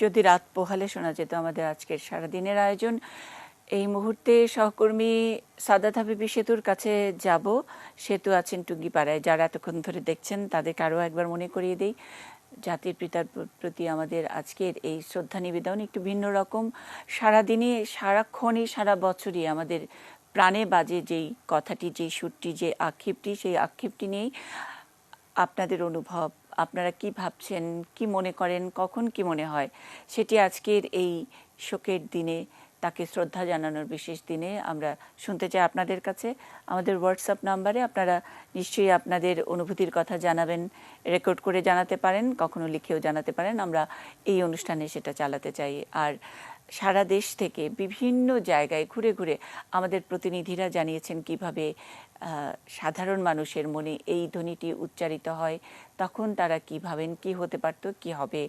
যদি রাত পোহালে শোনা যেত আমাদের আজকের সারাদিনের আয়োজন। এই মুহূর্তে সহকর্মী সাদাত হাবিবি সেতুর কাছে যাব। সেতু আছেন টুঙ্গিপাড়ায়। যারা এতক্ষণ ধরে দেখছেন তাদেরকে আরও একবার মনে করিয়ে দিই, জাতির পিতার প্রতি আমাদের আজকের এই শ্রদ্ধা নিবেদন একটু ভিন্ন রকম। সারাদিনই, সারাক্ষণই, সারা বছরই আমাদের প্রাণে বাজে যেই কথাটি, যেই সুরটি, যে আক্ষেপটি, সেই আক্ষেপটি নিয়েই আপনাদের অনুভব, আপনারা কি ভাবছেন, কি মনে করেন, কখন কি মনে হয়, সেটি আজকের এই শোকের দিনে, তাকে শ্রদ্ধা জানানোর বিশেষ দিনে আমরা শুনতে চাই আপনাদের কাছে। আমাদের হোয়াটসঅ্যাপ নাম্বারে আপনারা নিশ্চয়ই আপনাদের অনুভূতির কথা জানাবেন, রেকর্ড করে জানাতে পারেন, কখনো লিখেও জানাতে পারেন। আমরা এই অনুষ্ঠানে সেটা চালাতে চাই। আর সারা দেশ থেকে বিভিন্ন জায়গায় ঘুরে ঘুরে আমাদের প্রতিনিধিরা জানিয়েছেন কিভাবে সাধারণ মানুষের মনে এই ধ্বনিটি উচ্চারিত হয়, তখন তারা কি ভাবেন, কি হতে পারত, কি হবে,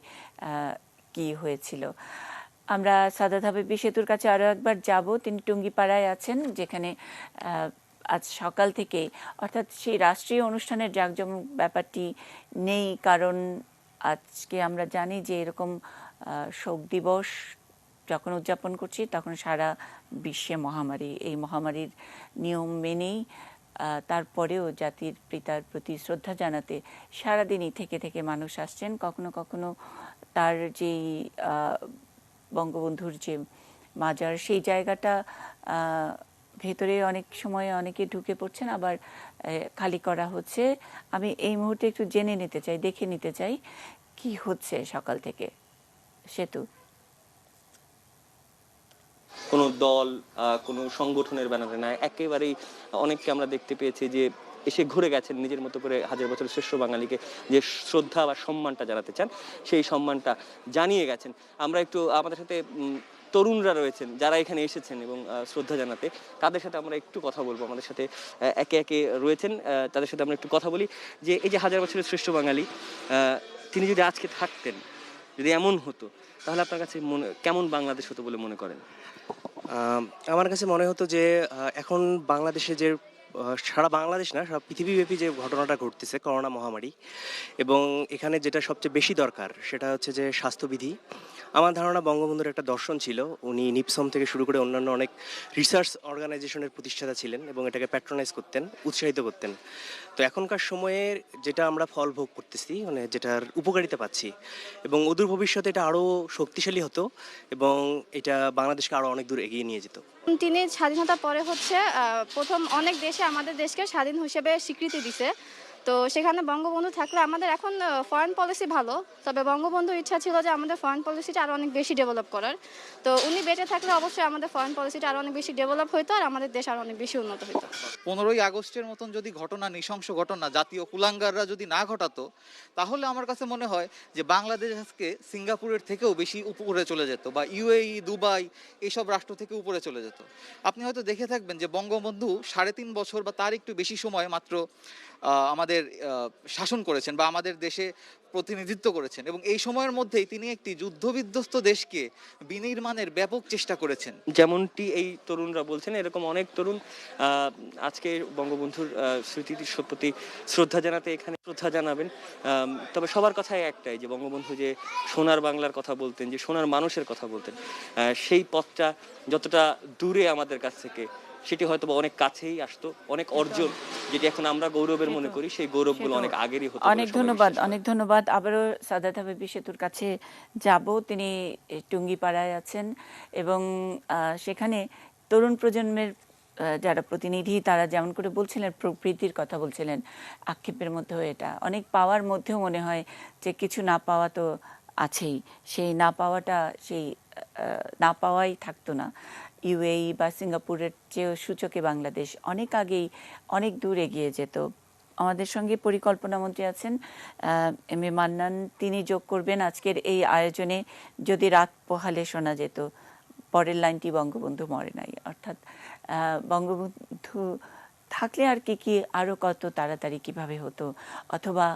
কি হয়েছিল। আমরা সাদাত হাবিবি সেতুর কাছে আরও একবার যাব। তিনি টুঙ্গিপাড়ায় আছেন, যেখানে আজ সকাল থেকেই, অর্থাৎ সেই রাষ্ট্রীয় অনুষ্ঠানের জাঁকজমক ব্যাপারটি নেই, কারণ আজকে আমরা জানি যে এরকম শোক দিবস যখন উদযাপন করছি তখন সারা বিশ্বে মহামারী, এই মহামারীর নিয়ম মেনেই তারপরেও জাতির পিতার প্রতি শ্রদ্ধা জানাতে সারাদিনই থেকে থেকে মানুষ আসছেন। কখনো কখনো তার যেই বঙ্গবন্ধুর যে মাজার, সেই জায়গাটা ভেতরে অনেক সময় অনেকে ঢুকে পড়ছেন, আবার খালি করা হচ্ছে। আমি এই মুহূর্তে একটু জেনে নিতে চাই, দেখে নিতে চাই কি হচ্ছে সকাল থেকে। সেতু, কোনো দল, কোনো সংগঠনের ব্যানারে না, একেবারেই অনেককে আমরা দেখতে পেয়েছি যে এসে ঘুরে গেছেন নিজের মতো করে হাজার বছরের শ্রেষ্ঠ বাঙালিকে যে শ্রদ্ধা বা সম্মানটা জানাতে চান, সেই সম্মানটা জানিয়ে গেছেন। আমরা একটু, আমাদের সাথে তরুণরা রয়েছেন যারা এখানে এসেছেন এবং শ্রদ্ধা জানাতে, তাদের সাথে আমরা একটু কথা বলবো। আমাদের সাথে একে একে রয়েছেন, তাদের সাথে আমরা একটু কথা বলি যে এই যে হাজার বছরের শ্রেষ্ঠ বাঙালি, তিনি যদি আজকে থাকতেন, যদি এমন হতো, তাহলে আপনার কাছে কেমন বাংলাদেশ হতো বলে মনে করেন? আমার কাছে মনে হতো যে এখন বাংলাদেশে যে সারা বাংলাদেশ না, সারা পৃথিবীব্যাপী যে ঘটনাটা ঘটতেছে, করোনা মহামারী, এবং এখানে যেটা সবচেয়ে বেশি দরকার সেটা হচ্ছে যে স্বাস্থ্যবিধি। আমার ধারণা বঙ্গবন্ধুর একটা দর্শন ছিল, উনি নিপসম থেকে শুরু করে অন্যান্য অনেক রিসার্চ অর্গানাইজেশনের প্রতিষ্ঠাতা ছিলেন এবং এটাকে প্যাট্রোনাইজ করতেন, উৎসাহিত করতেন। তো এখনকার সময়ে যেটা আমরা ফল ভোগ করতেছি, মানে যেটার উপকারিতা পাচ্ছি, এবং অদূর ভবিষ্যতে এটা আরও শক্তিশালী হতো এবং এটা বাংলাদেশকে আরও অনেক দূর এগিয়ে নিয়ে যেত। তিনি স্বাধীনতা পরে হচ্ছে প্রথম অনেক দেশে আমাদের দেশকে স্বাধীন হিসেবে স্বীকৃতি দিছে। তো সেখানে বঙ্গবন্ধু থাকলে আমাদের এখন ফরেন পলিসি ভালো, তবে বঙ্গবন্ধুর ইচ্ছা ছিল যে আমাদের ফরেন পলিসিটা আরও অনেক বেশি ডেভেলপ করার। তো উনি বেঁচে থাকলে অবশ্যই আমাদের ফরেন পলিসিটা আরও অনেক বেশি ডেভেলপ হতো আর আমাদের দেশ আরও অনেক বেশি উন্নত হতো। 15ই আগস্টের মতন যদি ঘটনা, নৃশংস ঘটনা জাতীয় কুলাঙ্গাররা যদি না ঘটাতো, তাহলে আমার কাছে মনে হয় যে বাংলাদেশ আজকে সিঙ্গাপুরের থেকেও বেশি উপরে চলে যেত, বা ইউএই, দুবাই, এইসব রাষ্ট্র থেকে উপরে চলে যেত। আপনি হয়তো দেখে থাকবেন যে বঙ্গবন্ধু 3.5 বছর বা তার একটু বেশি সময় মাত্র আমাদের শাসন করেছেন বা আমাদের দেশে প্রতিনিধিত্ব করেছেন, এবং এই সময়ের মধ্যেই তিনি একটি যুদ্ধবিধ্বস্ত দেশকে বিনির্মাণের ব্যাপক চেষ্টা করেছেন। যেমনটি এই তরুণরা বলছেন, এরকম অনেক তরুণ আজকে বঙ্গবন্ধুর স্মৃতির প্রতি শ্রদ্ধা জানাতে এখানে শ্রদ্ধা জানাবেন। তবে সবার কথাই একটাই, যে বঙ্গবন্ধু যে সোনার বাংলার কথা বলতেন, যে সোনার মানুষের কথা বলতেন, সেই পথটা যতটা দূরে আমাদের কাছ থেকে, সেটি হয়তো অনেক কাছেই আসতো। অনেক অর্জন যেটি এখন আমরা গৌরবের মনে করি, সেই গৌরবগুলো অনেক আগেরই হতো। অনেক ধন্যবাদ, অনেক ধন্যবাদ। আবারও সাদাত হাবিবি সেতুর কাছে যাব। তিনি টুঙ্গিপাড়ায় আছেন এবং সেখানে তরুণ প্রজন্মের যারা প্রতিনিধি, তারা যেমন করে বলছিলেন, প্রবৃত্তির কথা বলছিলেন, আক্ষেপের মধ্যেও এটা অনেক পাওয়ার মধ্যেও মনে হয় যে কিছু না পাওয়া তো আছেই। সেই না পাওয়াটা, সেই না পাওয়াই থাকতো না। ইউএই বা সিঙ্গাপুরের চেয়েও সূচকে বাংলাদেশ অনেক আগেই অনেক দূর এগিয়ে যেত। আমাদের সঙ্গে পরিকল্পনা মন্ত্রী আছেন এম এ মান্নান, তিনি যোগ করবেন আজকের এই আয়োজনে। যদি রাত পোহালে শোনা যেত, পরের লাইনটি বঙ্গবন্ধু মরে নাই, অর্থাৎ বঙ্গবন্ধু থাকলে আর কি আরও কত তাড়াতাড়ি কিভাবে হতো, অথবা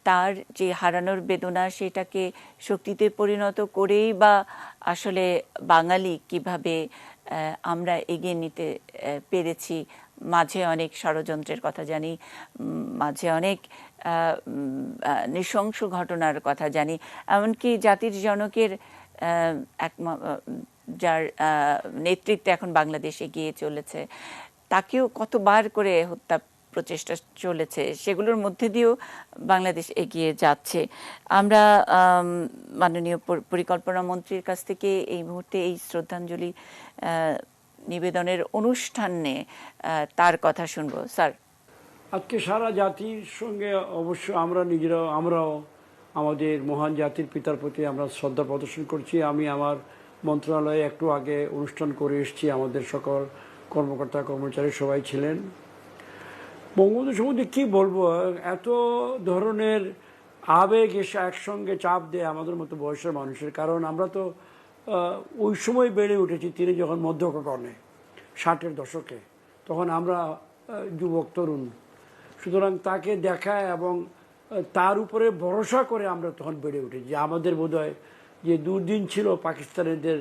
তার যে হারানোর বেদনা সেটাকে শক্তিতে পরিণত করেই বা আসলে বাঙালি কিভাবে আমরা এগিয়ে নিতে পেরেছি। মাঝে অনেক ষড়যন্ত্রের কথা জানি, মাঝে অনেক নৃশংস ঘটনার কথা জানি, এমনকি জাতির জনকের যার নেতৃত্বে এখন বাংলাদেশ এগিয়ে চলেছে, তাকেও কতবার করে হত্যা প্রচেষ্টা চলেছে, সেগুলোর মধ্যে দিয়েও বাংলাদেশ এগিয়ে যাচ্ছে। আমরা মাননীয় পরিকল্পনা মন্ত্রীর কাছ থেকে এই মুহূর্তে এই শ্রদ্ধাঞ্জলি নিবেদনের অনুষ্ঠানে তার কথা শুনবো। স্যার, আজকে সারা জাতির সঙ্গে অবশ্য আমরাও আমাদের মহান জাতির পিতার প্রতি আমরা শ্রদ্ধা প্রদর্শন করছি। আমি আমার মন্ত্রণালয়ে একটু আগে অনুষ্ঠান করে এসেছি, আমাদের সকল কর্মকর্তা কর্মচারী সবাই ছিলেন। বঙ্গবন্ধু সম্বন্ধে কী বলবো, এত ধরনের আবেগ এসে একসঙ্গে চাপ দেয় আমাদের মতো বয়সের মানুষের। কারণ আমরা তো ওই সময় বেড়ে উঠেছি, তিনি যখন মধ্যকর্ণে 60-এর দশকে, তখন আমরা যুবক তরুণ। সুতরাং তাকে দেখা এবং তার উপরে ভরসা করে আমরা তখন বেড়ে উঠেছি। যে আমাদের বোধহয় যে দুর্দিন ছিল পাকিস্তানিদের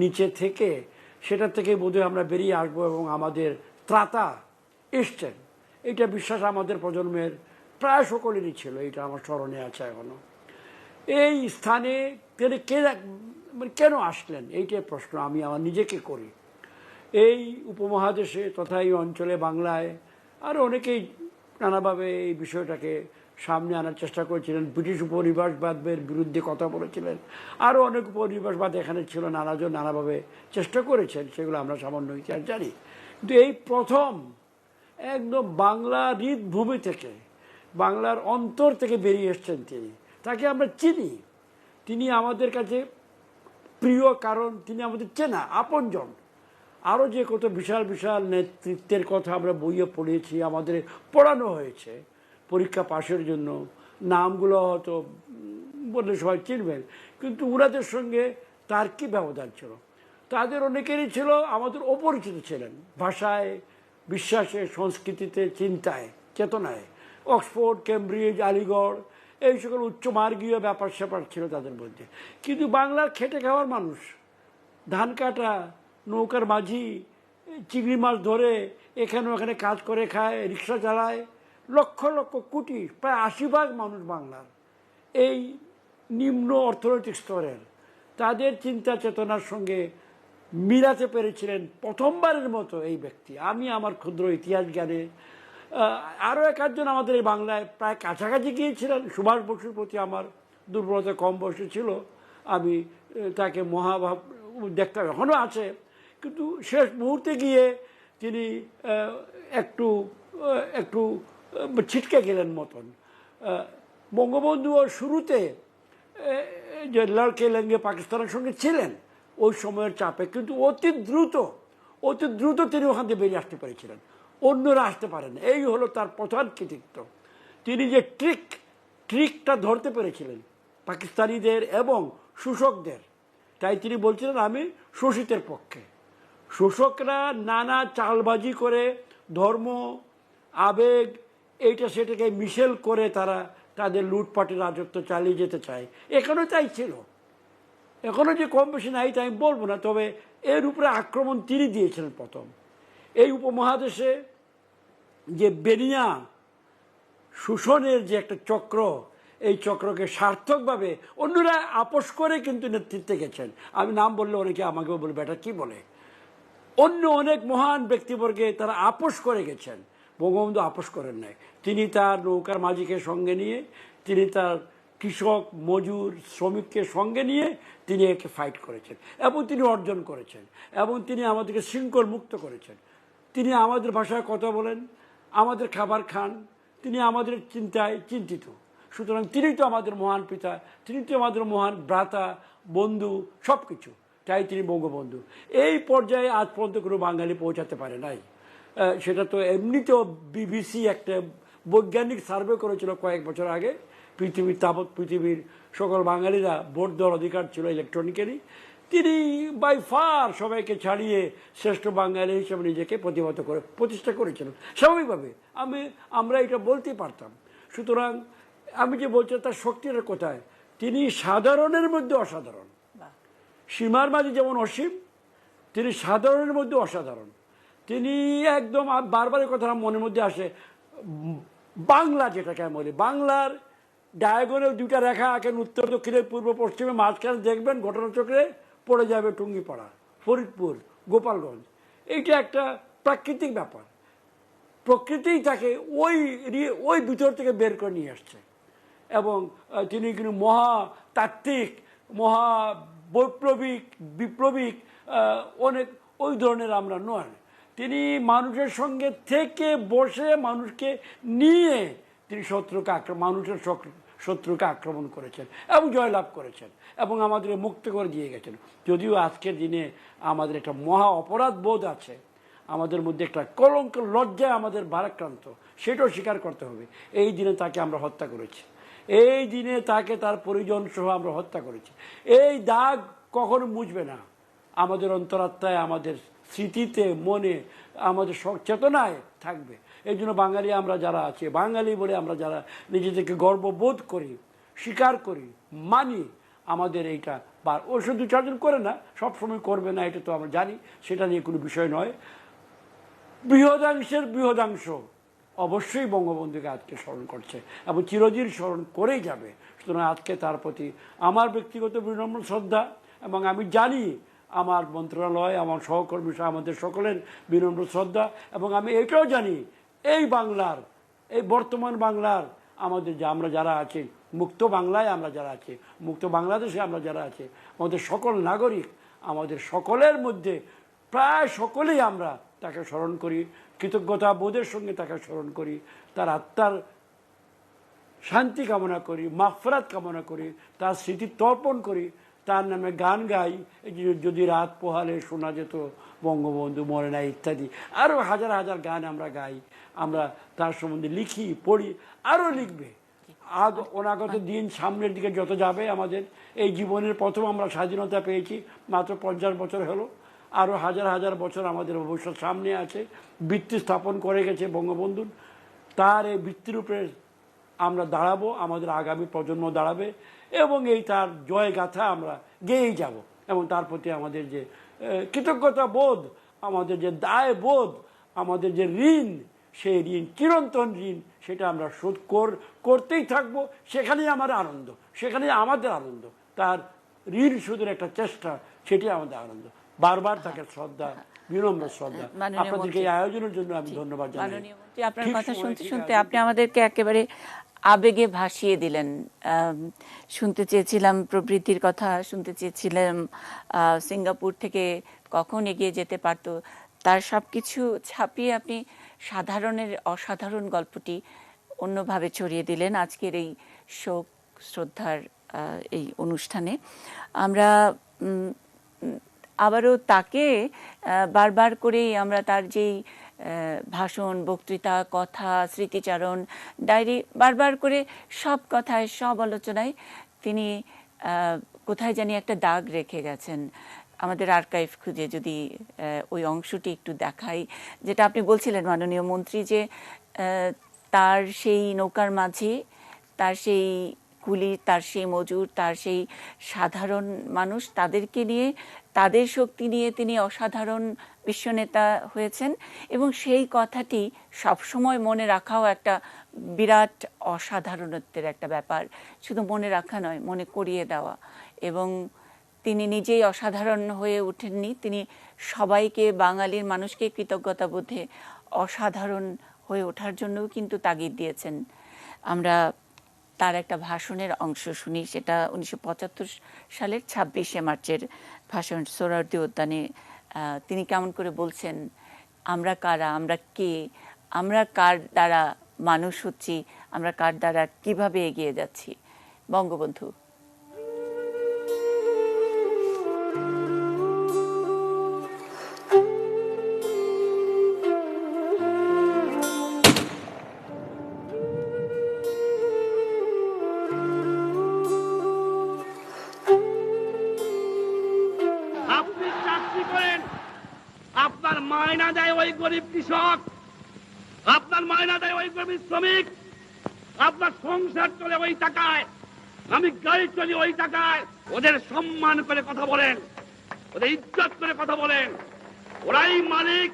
নিচে থেকে, সেটা থেকে বোধহয় আমরা বেরিয়ে আসবো এবং আমাদের ত্রাতা এসছেন, এটা বিশ্বাস আমাদের প্রজন্মের প্রায় সকলেরই ছিল। এটা আমার স্মরণে আছে এখনো। এই স্থানে তিনি কেন আসলেন, এইটাই প্রশ্ন আমি আমার নিজেকে করি। এই উপমহাদেশে তথা এই অঞ্চলে, বাংলায় আরও অনেকেই নানাভাবে এই বিষয়টাকে সামনে আনার চেষ্টা করেছিলেন। ব্রিটিশ উপনিবেশবাদের বিরুদ্ধে কথা বলেছিলেন, আরও অনেক উপনিবেশবাদ এখানে ছিল, নানাজন নানাভাবে চেষ্টা করেছেন, সেগুলো আমরা সামান্য ইতিহাস জানি। কিন্তু এই প্রথম একদম বাংলা হৃদভূমি থেকে, বাংলার অন্তর থেকে বেরিয়ে এসছেন তিনি। তাকে আমরা চিনি, তিনি আমাদের কাছে প্রিয়, কারণ তিনি আমাদের চেনা আপনজন। আরও যে কত বিশাল বিশাল নেতৃত্বের কথা আমরা বইয়ে পড়েছি, আমাদের পড়ানো হয়েছে পরীক্ষা পাশের জন্য, নামগুলো হয়তো বললে সবাই চিনবেন, কিন্তু ওনাদের সঙ্গে তার কী ব্যবধান ছিল। তাদের অনেকেরই ছিল আমাদের অপরিচিত ছিলেন, ভাষায়, বিশ্বাসে, সংস্কৃতিতে, চিন্তায়, চেতনায়। অক্সফোর্ড, কেমব্রিজ, আলিগড়, এই সকল উচ্চমার্গীয় ব্যাপার স্যাপার ছিল তাদের মধ্যে। কিন্তু বাংলার খেটে খাওয়ার মানুষ, ধান কাটা, নৌকার মাঝি, চিংড়ি মাছ ধরে এখানে ওখানে কাজ করে খায়, রিক্সা চালায়, লক্ষ লক্ষ কোটি, প্রায় 80% মানুষ বাংলার এই নিম্ন অর্থনৈতিক স্তরের, তাদের চিন্তা চেতনার সঙ্গে মিলাতে পেরেছিলেন প্রথমবারের মতো এই ব্যক্তি। আমি আমার ক্ষুদ্র ইতিহাস জ্ঞানে আরও একজন আমাদের এই বাংলায় প্রায় কাছাকাছি গিয়েছিলেন। সুভাষ বসুর প্রতি আমার দুর্বলতা কম বয়সে ছিল, আমি তাকে মহাভাব দেখতাম, এখনও আছে, কিন্তু শেষ মুহূর্তে গিয়ে তিনি একটু একটু ছিটকে গেলেন মতন। বঙ্গবন্ধুও শুরুতে যে লড়কে লেঙ্গে পাকিস্তানের সঙ্গে ছিলেন ওই সময়ের চাপে, কিন্তু অতি দ্রুত তিনি ওখান থেকে বেরিয়ে আসতে পেরেছিলেন, অন্যরা আসতে পারেন। এই হলো তার প্রধান কৃতিত্ব। তিনি যে ট্রিকটা ধরতে পেরেছিলেন পাকিস্তানিদের এবং শোষকদের, তাই তিনি বলছিলেন আমি শোষিতের পক্ষে। শোষকরা নানা চালবাজি করে ধর্ম, আবেগ, এইটা সেটাকে মিশেল করে তারা তাদের লুটপাটের রাজত্ব চালিয়ে যেতে চায়। এখানেও তাই ছিল, এখনও যে কম বেশি নাই তাই আমি বলবো না, তবে এর উপরে আক্রমণ তিনি দিয়েছিলেন প্রথম। এই উপমহাদেশে যে বেনিয়া শোষণের যে একটা চক্র, এই চক্রকে সার্থকভাবে অন্যরা আপোষ করে কিন্তু নেতৃত্বে গেছেন। আমি নাম বললে অনেকে আমাকেও বলবে এটা কী বলে, অন্য অনেক মহান ব্যক্তিবর্গে তারা আপোষ করে গেছেন, বঙ্গবন্ধু আপোষ করেন নাই। তিনি তার নৌকার মাঝিকে সঙ্গে নিয়ে, তিনি তার কৃষক, মজুর, শ্রমিককে সঙ্গে নিয়ে তিনি একে ফাইট করেছেন এবং তিনি অর্জন করেছেন এবং তিনি আমাদেরকে শৃঙ্খল মুক্ত করেছেন। তিনি আমাদের ভাষায় কথা বলেন, আমাদের খাবার খান, তিনি আমাদের চিন্তায় চিন্তিত। সুতরাং তিনি তো আমাদের মহান পিতা, তিনি তো আমাদের মহান ভ্রাতা, বন্ধু, সব কিছু। তাই তিনি বঙ্গবন্ধু। এই পর্যায়ে আজ পর্যন্ত কোনো বাঙালি পৌঁছাতে পারে নাই। সেটা তো এমনিতেও বিবিসি একটা বৈজ্ঞানিক সার্ভে করেছিল কয়েক বছর আগে, পৃথিবীর সকল বাঙালিরা ভোট দেওয়ার অধিকার ছিল ইলেকট্রনিক্যালি। তিনি বাই ফার সবাইকে ছাড়িয়ে শ্রেষ্ঠ বাঙালি হিসেবে নিজেকে প্রতিষ্ঠা করেছিলেন স্বাভাবিকভাবে। আমরা এটা বলতেই পারতাম। সুতরাং আমি যে বলছি তার শক্তির কোথায়, তিনি সাধারণের মধ্যে অসাধারণ। সীমার মাঝে যেমন অসীম, তিনি সাধারণের মধ্যে অসাধারণ। তিনি একদম, বারবার কথা মনের মধ্যে আসে, বাংলা যেটাকে আমি বলি, বাংলার ডায়াগোনাল দুইটা রেখা আঁকেন উত্তর দক্ষিণে পূর্ব পশ্চিমে, মাঝখানে দেখবেন ঘটনাচক্রে পড়ে যাবে টুঙ্গিপাড়া, ফরিদপুর, গোপালগঞ্জ। এইটা একটা প্রাকৃতিক ব্যাপার, প্রকৃতিই তাকে ওই ভিতর থেকে বের করে নিয়ে আসছে। এবং তিনি কিন্তু মহাতাত্ত্বিক, মহা বৈপ্লবিক, বিপ্লবিক অনেক ওই ধরনের আমরা নয়। তিনি মানুষের সঙ্গে থেকে বসে মানুষকে নিয়ে তিনি মানুষের শত্রুকে আক্রমণ করেছেন এবং জয়লাভ করেছেন এবং আমাদের মুক্ত করে দিয়ে গেছেন। যদিও আজকের দিনে আমাদের একটা মহা অপরাধ বোধ আছে, আমাদের মধ্যে একটা কলঙ্ক, লজ্জায় আমাদের ভারাক্রান্ত, সেটাও স্বীকার করতে হবে। এই দিনে তাকে আমরা হত্যা করেছি, এই দিনে তাকে তার পরিজন সহ আমরা হত্যা করেছি। এই দাগ কখনো মুছবে না আমাদের অন্তরাত্মায়, আমাদের স্মৃতিতে, মনে, আমাদের চেতনায় থাকবে। এই জন্য বাঙালি আমরা যারা আছি, বাঙালি বলে আমরা যারা নিজেদেরকে গর্ববোধ করি, স্বীকার করি, মানি, আমাদের এইটা ও শুধু চারজন করে না, সবসময় করবে না, এটা তো আমরা জানি, সেটা নিয়ে কোনো বিষয় নয়। বৃহদাংশের বৃহদাংশ অবশ্যই বঙ্গবন্ধুকে আজকে স্মরণ করছে এবং চিরদিন স্মরণ করেই যাবে। সুতরাং আজকে তার প্রতি আমার ব্যক্তিগত বিনম্র শ্রদ্ধা, এবং আমি জানি আমার মন্ত্রণালয়, আমার সহকর্মী, আমাদের সকলের বিনম্র শ্রদ্ধা। এবং আমি এটাও জানি এই বাংলার, এই বর্তমান বাংলার আমাদের আমরা যারা আছি, মুক্ত বাংলায় আমরা যারা আছি, মুক্ত বাংলাদেশে আমরা যারা আছি, আমাদের সকল নাগরিক, আমাদের সকলের মধ্যে প্রায় সকলেই আমরা তাকে স্মরণ করি, কৃতজ্ঞতা বোধের সঙ্গে তাকে স্মরণ করি, তার আত্মার শান্তি কামনা করি, মাগফিরাত কামনা করি, তার স্মৃতি তর্পণ করি, তার নামে গান গাই, যদি রাত পোহালে শোনা যেত বঙ্গবন্ধু মরে নাই ইত্যাদি, আরও হাজার হাজার গান আমরা গাই, আমরা তার সম্বন্ধে লিখি, পড়ি, আরও লিখবে। অনাগত দিন সামনের দিকে যত যাবে, আমাদের এই জীবনের প্রথম আমরা স্বাধীনতা পেয়েছি, মাত্র 50 বছর হলো, আরও হাজার হাজার বছর আমাদের ভবিষ্যৎ সামনে আছে। ভিত্তি স্থাপন করে গেছে বঙ্গবন্ধুর, তার এই ভিত্তির উপরে আমরা দাঁড়াবো, আমাদের আগামী প্রজন্ম দাঁড়াবে, এবং এই তার জয়গাথা আমরা গেয়েই যাব। এবং তার প্রতি আমাদের যে কৃতজ্ঞতা বোধ, আমাদের যে দায় বোধ, আমাদের যে ঋণ, সেই ঋণ, চিরন্তন ঋণ, সেটা আমরা শোধ করতেই থাকবো। সেখানেই আমার আনন্দ, সেখানেই আমাদের আনন্দ, তার ঋণ শোধের একটা চেষ্টা, সেটি আমাদের আনন্দ। বারবার তাকে শ্রদ্ধা, বিনম্র শ্রদ্ধা। আপনাদেরকে এই আয়োজনের জন্য আমি ধন্যবাদ জানাই। আপনার কথা শুনতে শুনতে আপনি আমাদেরকে একেবারে আবেগে ভাসিয়ে দিলেন। শুনতে চেয়েছিলাম প্রবৃত্তির কথা, শুনতে চেয়েছিলাম সিঙ্গাপুর থেকে কখন এগিয়ে যেতে পারত, তার সবকিছু ছাপিয়ে আপনি সাধারণের অসাধারণ গল্পটি অন্যভাবে ছড়িয়ে দিলেন আজকের এই শোক শ্রদ্ধার এই অনুষ্ঠানে। আমরা আবারও তাকে বারবার করেই আমরা তার যেই ভাষণ, বক্তৃতা, কথা, স্মৃতিচারণ, ডায়েরি, বারবার করে সব কথায়, সব আলোচনায় তিনি কোথায় জানি একটা দাগ রেখে গেছেন। আমাদের আর্কাইভ খুঁজে যদি ওই অংশটি একটু দেখাই, যেটা আপনি বলছিলেন মাননীয় মন্ত্রী, যে তার সেই নৌকার মাঝে, তার সেই কুলি, তার সেই মজুর, তার সেই সাধারণ মানুষ, তাদেরকে নিয়ে, তাদের শক্তি নিয়ে তিনি অসাধারণ বিশ্বনেতা হয়েছেন। এবং সেই কথাটি সবসময় মনে রাখাও একটা বিরাট অসাধারণত্বের একটা ব্যাপার। শুধু মনে রাখা নয়, মনে করিয়ে দেওয়া। এবং তিনি নিজেই অসাধারণ হয়ে ওঠেননি, তিনি সবাইকে, বাঙালির মানুষকে কৃতজ্ঞতা বোধে অসাধারণ হয়ে ওঠার জন্যও কিন্তু তাগিদ দিয়েছেন। আমরা তার একটা ভাষণের অংশ শুনি, সেটা 1975 সালের 26শে মার্চের ভাষণ, সোহরাওয়ার্দী উদ্যানে। তিনি কেমন করে বলছেন, আমরা কারা, আমরা কে, আমরা কার দ্বারা মানুষ হচ্ছি, আমরা কার দ্বারা কিভাবে এগিয়ে যাচ্ছি। বঙ্গবন্ধু। আপনার মায়না দেয় ওই গরিব কৃষক, আপনার মায়না দেয় ওই গরিব শ্রমিক, আপনার সংসার চলে ওই টাকায়, আমি গাড়ি চলি ওই টাকায়। ওদের সম্মান করে কথা বলেন, ওদের ইজ্জত করে কথা বলেন, ওরাই মালিক,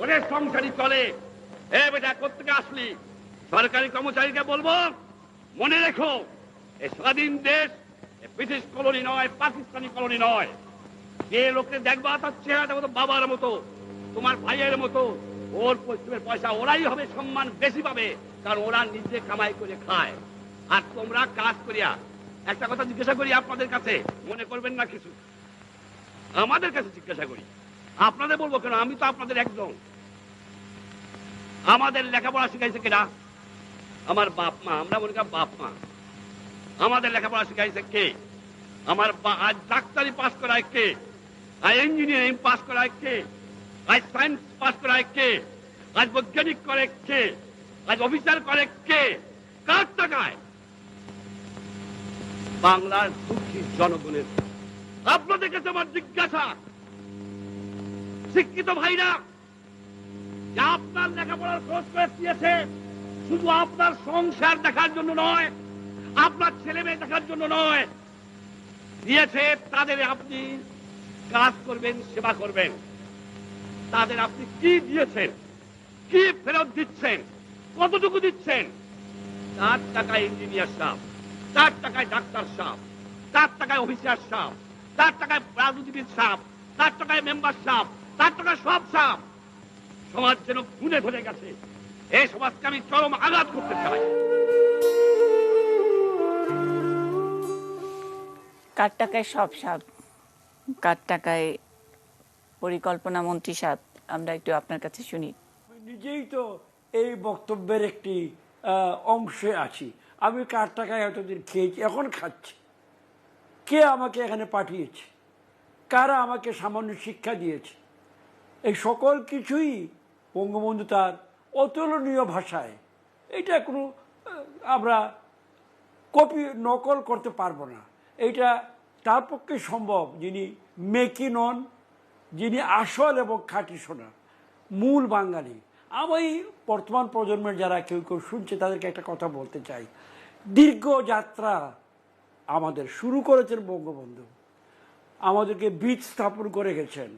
ওদের সংসারই চলে। এ বেটা কোত্থেকে আসলি? সরকারি কর্মচারীকে বলবো মনে রেখো, এই স্বাধীন দেশ ব্রিটিশ কলোনি নয়, পাকিস্তানি কলোনি নয়। যে লোককে দেখবা তার চেহারাটা মতো বাবার মতো, তোমার ভাইয়ের মতো, ওর পরিশ্রমের পয়সা ওরাই হবে সম্মান বেশি পাবে, কারণ ওরা নিজে কামাই করে খায়। আর তোমরা কাজ করিয়া, একটা কথা জিজ্ঞাসা করি আপনাদের কাছে, মনে করবেন না কিছু, আমাদের কাছে জিজ্ঞাসা করি, আপনাদের বলবো কেন, আমি তো আপনাদের একজন। আমাদের লেখাপড়া শিখাইছে কিনা? আমার বাপ মা, আমরা মনে করি বাপ মা। আমাদের লেখাপড়া শিখাইছে কে? আমার আজ ডাক্তারি পাস করায় কে? আজ ইঞ্জিনিয়ারিং পাস করায় কে? আজ সায়েন্স পাস করায় কে? আজ বৈজ্ঞানিক করে কে? আজ অফিসার করে কে? কার টাকায়? বাংলার দুঃখী জনগণের। আপনাদের কাছে আমার জিজ্ঞাসা, শিক্ষিত ভাইরা, যা আপনার লেখাপড়ার খরচ করে দিয়েছে, শুধু আপনার সংসার দেখার জন্য নয়, আপনার ছেলে মেয়ে দেখার জন্য নয়, দিয়েছে তাদের আপনি কাজ করবেন, সেবা করবেন। তাদের আপনি কি দিয়েছেন, কি ফেরত দিচ্ছেন, কতটুকু দিচ্ছেন? তার টাকায় ইঞ্জিনিয়ার সাহেব, তার টাকায় ডাক্তার সাহেব, তার টাকায় অফিসার সাহেব, তার টাকায় রাজনীতিবিদ সাহেব, তার টাকায় মেম্বার সাহেব, তার টাকায় সব সাহেব। সমাজ যেন খুনে ভরে গেছে। এই সমাজকে আমি চরম আঘাত করতে চাই। কার টাকায় সব সাপ, কার টাকায় পরিকল্পনা মন্ত্রী সাপ, আমরা একটু আপনার কাছে শুনি। নিজেই তো এই বক্তব্যের একটি অংশে আছি। আমি কার টাকায় এতদিন খেয়েছি, এখন খাচ্ছি। কে আমাকে এখানে পাঠিয়েছে, কারা আমাকে সামান্য শিক্ষা দিয়েছে, এই সকল কিছুই বঙ্গবন্ধু তার অতুলনীয় ভাষায়, এটা কোনো আমরা কপি নকল করতে পারবো না। এইটা তার পক্ষে সম্ভব যিনি মেকি নন, যিনি আসল এবং খাঁটি সোনা, মূল বাঙালি। আমি বর্তমান প্রজন্মের যারা কেউ কেউ শুনছে তাদেরকে একটা কথা বলতে চাই। দীর্ঘ যাত্রা আমাদের শুরু করেছেন বঙ্গবন্ধু, আমাদেরকে বীজ স্থাপন করে গেছেন।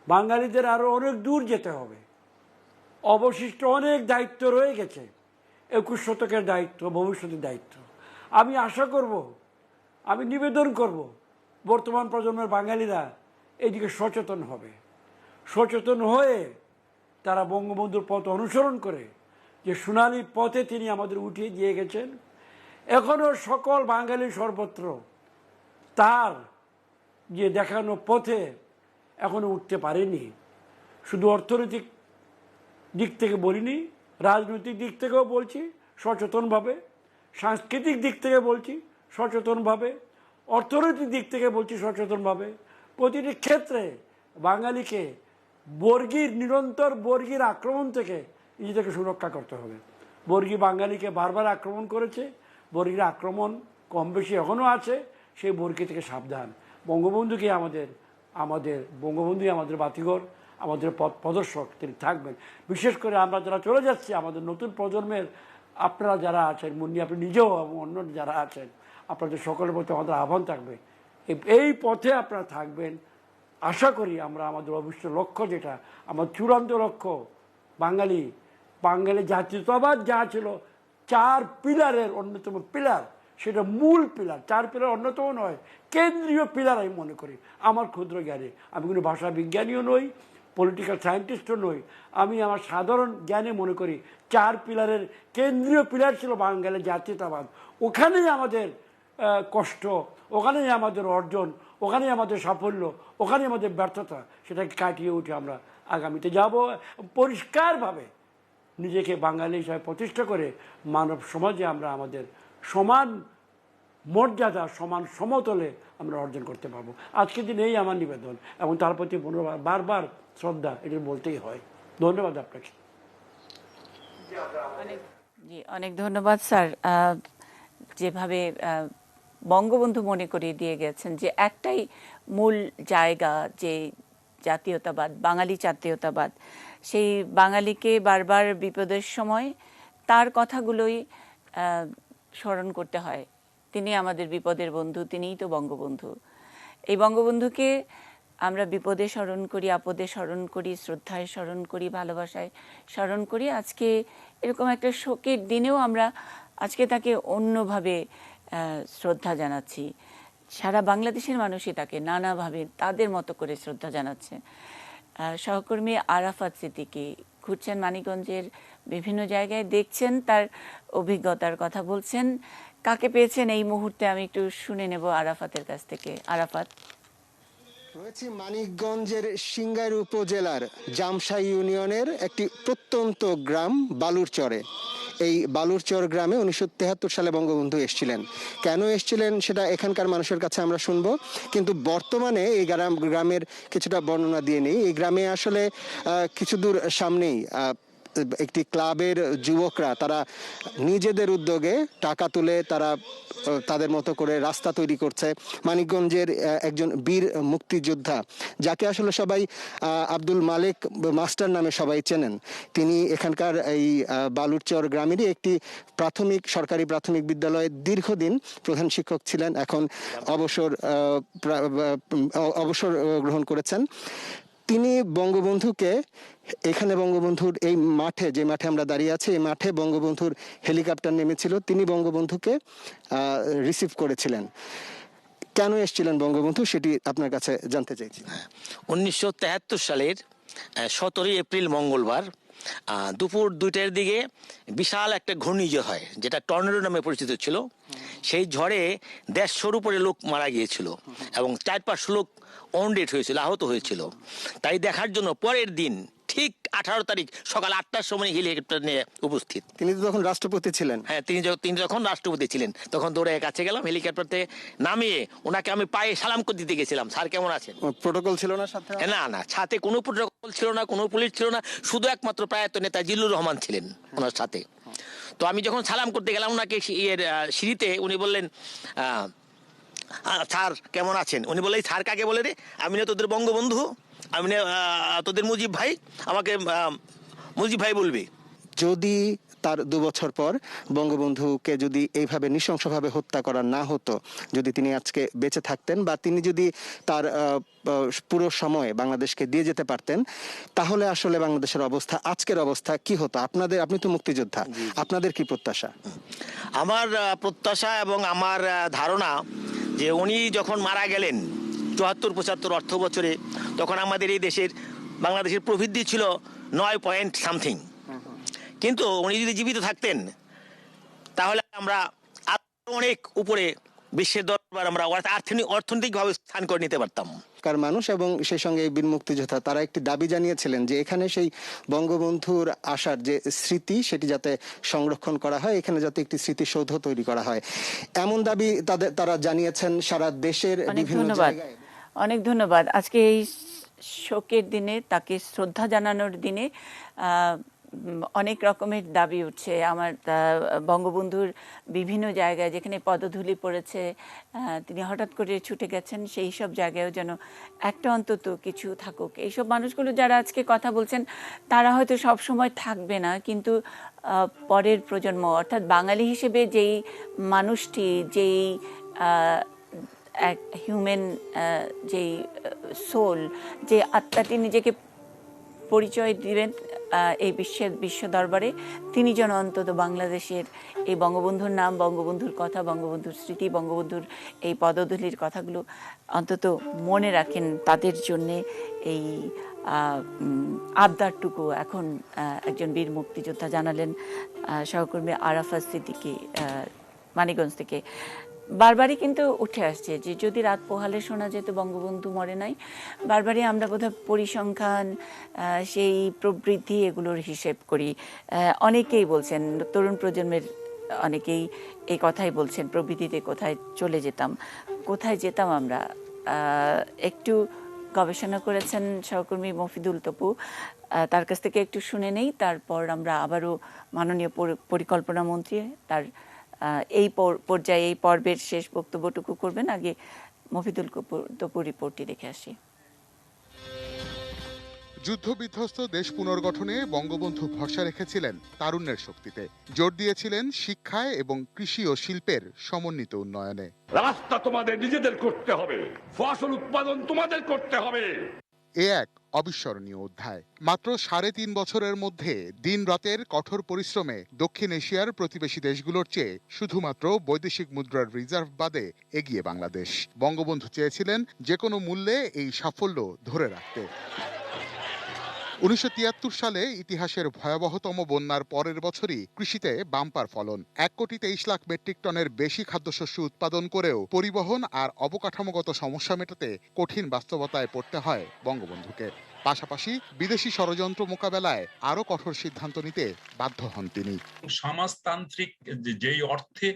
বাঙালিদের আরও অনেক দূর যেতে হবে, অবশিষ্ট অনেক দায়িত্ব রয়ে গেছে, 21 শতকের দায়িত্ব, ভবিষ্যতের দায়িত্ব। আমি আশা করব, আমি নিবেদন করব, বর্তমান প্রজন্মের বাঙালিরা এদিকে সচেতন হবে। সচেতন হয়ে তারা বঙ্গবন্ধুর পথ অনুসরণ করে যে সোনালী পথে তিনি আমাদের উঠিয়ে দিয়ে গেছেন, এখনও সকল বাঙালি সর্বত্র তার যে দেখানো পথে এখনও উঠতে পারেনি। শুধু অর্থনৈতিক দিক থেকে বলিনি, রাজনৈতিক দিক থেকেও বলছি সচেতনভাবে, সাংস্কৃতিক দিক থেকে বলছি সচেতনভাবে, অর্থনৈতিক দিক থেকে বলছি সচেতনভাবে। প্রতিটি ক্ষেত্রে বাঙালিকে নিরন্তর বর্গীর আক্রমণ থেকে নিজেদেরকে সুরক্ষা করতে হবে। বর্গী বাঙালিকে বারবার আক্রমণ করেছে, বর্গীর আক্রমণ কম বেশি এখনও আছে, সেই বর্গী থেকে সাবধান। বঙ্গবন্ধুকে বঙ্গবন্ধুই আমাদের বাতিঘর, আমাদের পথ প্রদর্শক, তিনি থাকবেন। বিশেষ করে আমরা যারা চলে যাচ্ছি, আমাদের নতুন প্রজন্মের আপনারা যারা আছেন, মুন্নি আপনি নিজেও এবং অন্য যারা আছেন, আপনাদের সকলের প্রতি আমাদের আহ্বান থাকবে, এই পথে আপনারা থাকবেন। আশা করি আমরা আমাদের অভিষ্ট লক্ষ্য, যেটা আমার চূড়ান্ত লক্ষ্য, বাঙালি জাতীয়তাবাদ যা ছিল 4 পিলারের অন্যতম পিলার, সেটা মূল পিলার, 4 পিলার অন্যতম নয়, কেন্দ্রীয় পিলার আমি মনে করি। আমার ক্ষুদ্র জ্ঞানে, আমি কোনো ভাষা বিজ্ঞানীও নই, পলিটিক্যাল সায়েন্টিস্টও নই, আমি আমার সাধারণ জ্ঞানে মনে করি 4 পিলারের কেন্দ্রীয় পিলার ছিল বাঙালি জাতীয়তাবাদ। ওখানেই আমাদের কষ্ট, ওখানেই আমাদের অর্জন, ওখানেই আমাদের সাফল্য, ওখানেই আমাদের ব্যর্থতা। সেটাকে কাটিয়ে উঠে আমরা আগামীতে যাব, পরিষ্কারভাবে নিজেকে বাঙালি হিসাবে প্রতিষ্ঠা করে মানব সমাজে আমরা আমাদের সমান মর্যাদা, সমান সমতলে আমরা অর্জন করতে পারবো। আজকের দিন এই আমার নিবেদন, এবং তার প্রতি বারবার শ্রদ্ধা, এটা বলতেই হয়। ধন্যবাদ আপনাকে। অনেক ধন্যবাদ স্যার। যেভাবে বঙ্গবন্ধু মনে করিয়ে দিয়ে গেছেন যে একটাই মূল জায়গা, যে জাতীয়তাবাদ, বাঙালি জাতীয়তাবাদ, সেই বাঙালিকে বারবার বিপদের সময় তার কথাগুলোই স্মরণ করতে হয়। তিনি আমাদের বিপদের বন্ধু, তিনিই তো বঙ্গবন্ধু। এই বঙ্গবন্ধুকে আমরা বিপদে স্মরণ করি, আপদে স্মরণ করি, শ্রদ্ধায় স্মরণ করি, ভালোবাসায় স্মরণ করি। আজকে এরকম একটা শোকের দিনেও আমরা আজকে তাকে অন্যভাবে শ্রদ্ধা জানাচ্ছি। সারা বাংলাদেশের মানুষই তাকে নানাভাবে তাদের মতো করে শ্রদ্ধা জানাচ্ছে। সহকর্মী আরাফাত সিদ্দিকী ঘুরছেন মানিকগঞ্জের বিভিন্ন জায়গায়, দেখছেন, তার অভিজ্ঞতার কথা বলছেন। কাকে পেয়েছেন এই মুহূর্তে আমি একটু শুনে নেব আরাফাতের কাছ থেকে। আরাফাত। রয়েছে মানিকগঞ্জের সিংগাইর উপজেলার জামশা ইউনিয়নের একটি প্রত্যন্ত গ্রাম বালুরচরে। এই বালুরচর গ্রামে 1973 সালে বঙ্গবন্ধু এসেছিলেন। কেন এসেছিলেন সেটা এখানকার মানুষের কাছে আমরা শুনবো, কিন্তু বর্তমানে এই গ্রামের কিছুটা বর্ণনা দিয়ে নেই। এই গ্রামে আসলে কিছু দূর সামনেই একটি ক্লাবের যুবকরা তারা নিজেদের উদ্যোগে টাকা তুলে তারা তাদের মতো করে রাস্তা তৈরি করছে। মানিকগঞ্জের একজন বীর মুক্তিযোদ্ধা যাকে আসলে সবাই আব্দুল মালেক মাস্টার নামে সবাই চেনেন, তিনি এখানকার এই বালুরচর গ্রামেরই একটি সরকারি প্রাথমিক বিদ্যালয়ে দীর্ঘদিন প্রধান শিক্ষক ছিলেন, এখন অবসর গ্রহণ করেছেন। তিনি বঙ্গবন্ধুকে এখানে বঙ্গবন্ধুর এই মাঠে, যে মাঠে আমরা দাঁড়িয়ে আছি, এই মাঠে বঙ্গবন্ধুর হেলিকপ্টার নেমেছিল, তিনি বঙ্গবন্ধুকে রিসিভ করেছিলেন। কেন এসেছিলেন বঙ্গবন্ধু সেটি আপনার কাছে জানতে চাইছি। 1973 সালের 17 এপ্রিল মঙ্গলবার দুপুর 2টার দিকে বিশাল একটা ঘূর্ণিঝড় হয়, যেটা টর্নেডো নামে পরিচিত ছিল। সেই ঝড়ে 150-র উপরে লোক মারা গিয়েছিল এবং 4-5 লোক অনডেড হয়েছিল, আহত হয়েছিল। তাই দেখার জন্য পরের দিন ঠিক 18 তারিখ সকাল 8টার সময় হেলিকপ্টার নিয়ে উপস্থিত। তিনি তো তখন রাষ্ট্রপতি ছিলেন। হ্যাঁ, তিনি যখন রাষ্ট্রপতি ছিলেন তখন দৌড়ে কাছে গেলাম, হেলিকপ্টার থেকে নামিয়ে ওনাকে আমি পায়ে সালাম করে দিতে গেছিলাম, স্যার কেমন আছেন। প্রোটোকল ছিল না সাথে? না, সাথে কোনো প্রোটোকল ছিল না, কোনো পুলিশ ছিল না, শুধু একমাত্র প্রয়াত নেতা জিল্লুর রহমান ছিলেন ওনার সাথে। তো আমি যখন সালাম করতে গেলাম ওনাকে সিঁড়িতে, উনি বললেন স্যার কেমন আছেন। উনি বললেন স্যার কাকে বলে রে, আমি না তোদের বঙ্গবন্ধু, আমি না তোদের মুজিব ভাই, আমাকে মুজিব ভাই বলবি। যদি তার 2 বছর পর বঙ্গবন্ধুকে যদি এইভাবে নৃশংসভাবে হত্যা করা না হতো, যদি তিনি আজকে বেঁচে থাকতেন বা তিনি যদি তার পুরো সময় বাংলাদেশকে দিয়ে যেতে পারতেন, তাহলে আসলে বাংলাদেশের অবস্থা, আজকের অবস্থা কি হতো? আপনি তো মুক্তিযোদ্ধা, আপনাদের কি প্রত্যাশা? আমার প্রত্যাশা এবং আমার ধারণা যে উনি যখন মারা গেলেন 74-75 অর্থ বছরে, তখন আমাদের এই বাংলাদেশের প্রবৃদ্ধি ছিল 9 পয়েন্ট সামথিং। কিন্তু উনি যদি জীবিত থাকতেন তাহলে আমরা অনেক উপরে বিশ্বের দরবার আমরা অর্থনৈতিকভাবে স্থান করে নিতে পারতাম। কার মানুষ এবং সেই সঙ্গে বীর মুক্তিযোদ্ধা তারা একটি দাবি জানিয়েছিলেন যে এখানে সেই বঙ্গবন্ধুর আসার যে স্মৃতি সেটি যাতে সংরক্ষণ করা হয়, এখানে যাতে একটি স্মৃতিসৌধ তৈরি করা হয়, এমন দাবি তারা জানিয়েছেন সারা দেশের বিভিন্ন জায়গায়। অনেক ধন্যবাদ। আজকে এই শোকের দিনে, তাকে শ্রদ্ধা জানানোর দিনে অনেক রকমের দাবি উঠছে। আমার বঙ্গবন্ধুর বিভিন্ন জায়গায় যেখানে পদধূলি পড়েছে, তিনি হঠাৎ করে ছুটে গেছেন, সেই সব জায়গায়ও যেন একটা অন্তত কিছু থাকুক। এইসব মানুষগুলো যারা আজকে কথা বলছেন তারা হয়তো সব সময় থাকবে না, কিন্তু পরের প্রজন্ম, অর্থাৎ বাঙালি হিসেবে যেই মানুষটি, যেই হিউম্যান, যেই সোল, যে আত্মাটি নিজেকে পরিচয় দিবেন এই বিশ্ব দরবারে, তিনি যেন অন্তত বাংলাদেশের এই বঙ্গবন্ধুর নাম, বঙ্গবন্ধুর কথা, বঙ্গবন্ধুর স্মৃতি, বঙ্গবন্ধুর এই পদধূলির কথাগুলো অন্তত মনে রাখেন। তাদের জন্যে এই আবদারটুকু এখন একজন বীর মুক্তিযোদ্ধা জানালেন সহকর্মী আরাফাত সিদ্দিকী মানিকগঞ্জ থেকে। বারবারই কিন্তু উঠে আসছে যে যদি রাত পোহালে শোনা যেত বঙ্গবন্ধু মরে নাই, বারবারই আমরা বোধহয় পরিসংখ্যান, সেই প্রবৃদ্ধি, এগুলোর হিসেব করি। অনেকেই বলছেন, তরুণ প্রজন্মের অনেকেই এই কথাই বলছেন, প্রবৃদ্ধিতে কোথায় চলে যেতাম, কোথায় যেতাম আমরা। একটু গবেষণা করেছেন সহকর্মী মফিদুল তপু, তার কাছ থেকে একটু শুনে নেই, তারপর আমরা আবারও মাননীয় পরিকল্পনা মন্ত্রী তার এই পর্যায়ে, এই পর্বের শেষ বক্তব্যটুকু করবেন। আগে মফিদুল তপু রিপোর্টটি দেখে আসি। যুদ্ধবিধ্বস্ত দেশ পুনর্গঠনে বঙ্গবন্ধু ভরসা রেখেছিলেন তারুণ্যের শক্তিতে, জোর দিয়েছিলেন শিক্ষায় এবং কৃষি ও শিল্পের সমন্বিত উন্নয়নে। রাস্তা তোমাদের নিজেদের করতে হবে, ফসল উৎপাদন তোমাদের করতে হবে। এ এক অবিস্মরণীয় অধ্যায়। মাত্র ৩.৫ বছরের মধ্যে দিন রাতের কঠোর পরিশ্রমে দক্ষিণ এশিয়ার প্রতিবেশী দেশগুলোর চেয়ে শুধুমাত্র বৈদেশিক মুদ্রার রিজার্ভ বাদে এগিয়ে বাংলাদেশ। বঙ্গবন্ধু চেয়েছিলেন যে কোনো মূল্যে এই সাফল্য ধরে রাখতে। ১৯৭৩ সালে ইতিহাসের ভয়াবহতম বন্যার পরের বছরই কৃষিতে বাম্পার ফলন। ১,২৩,০০,০০০ মেট্রিক টনের বেশি খাদ্যশস্য উৎপাদন করেও পরিবহন আর অবকাঠামোগত সমস্যা মেটাতে কঠিন বাস্তবতায় পড়তে হয় বঙ্গবন্ধুকে। পাশাপাশি বিদেশি ষড়যন্ত্র মোকাবেলায় আরও কঠোর সিদ্ধান্ত নিতে বাধ্য হন তিনি। সমাজতান্ত্রিক যেই অর্থে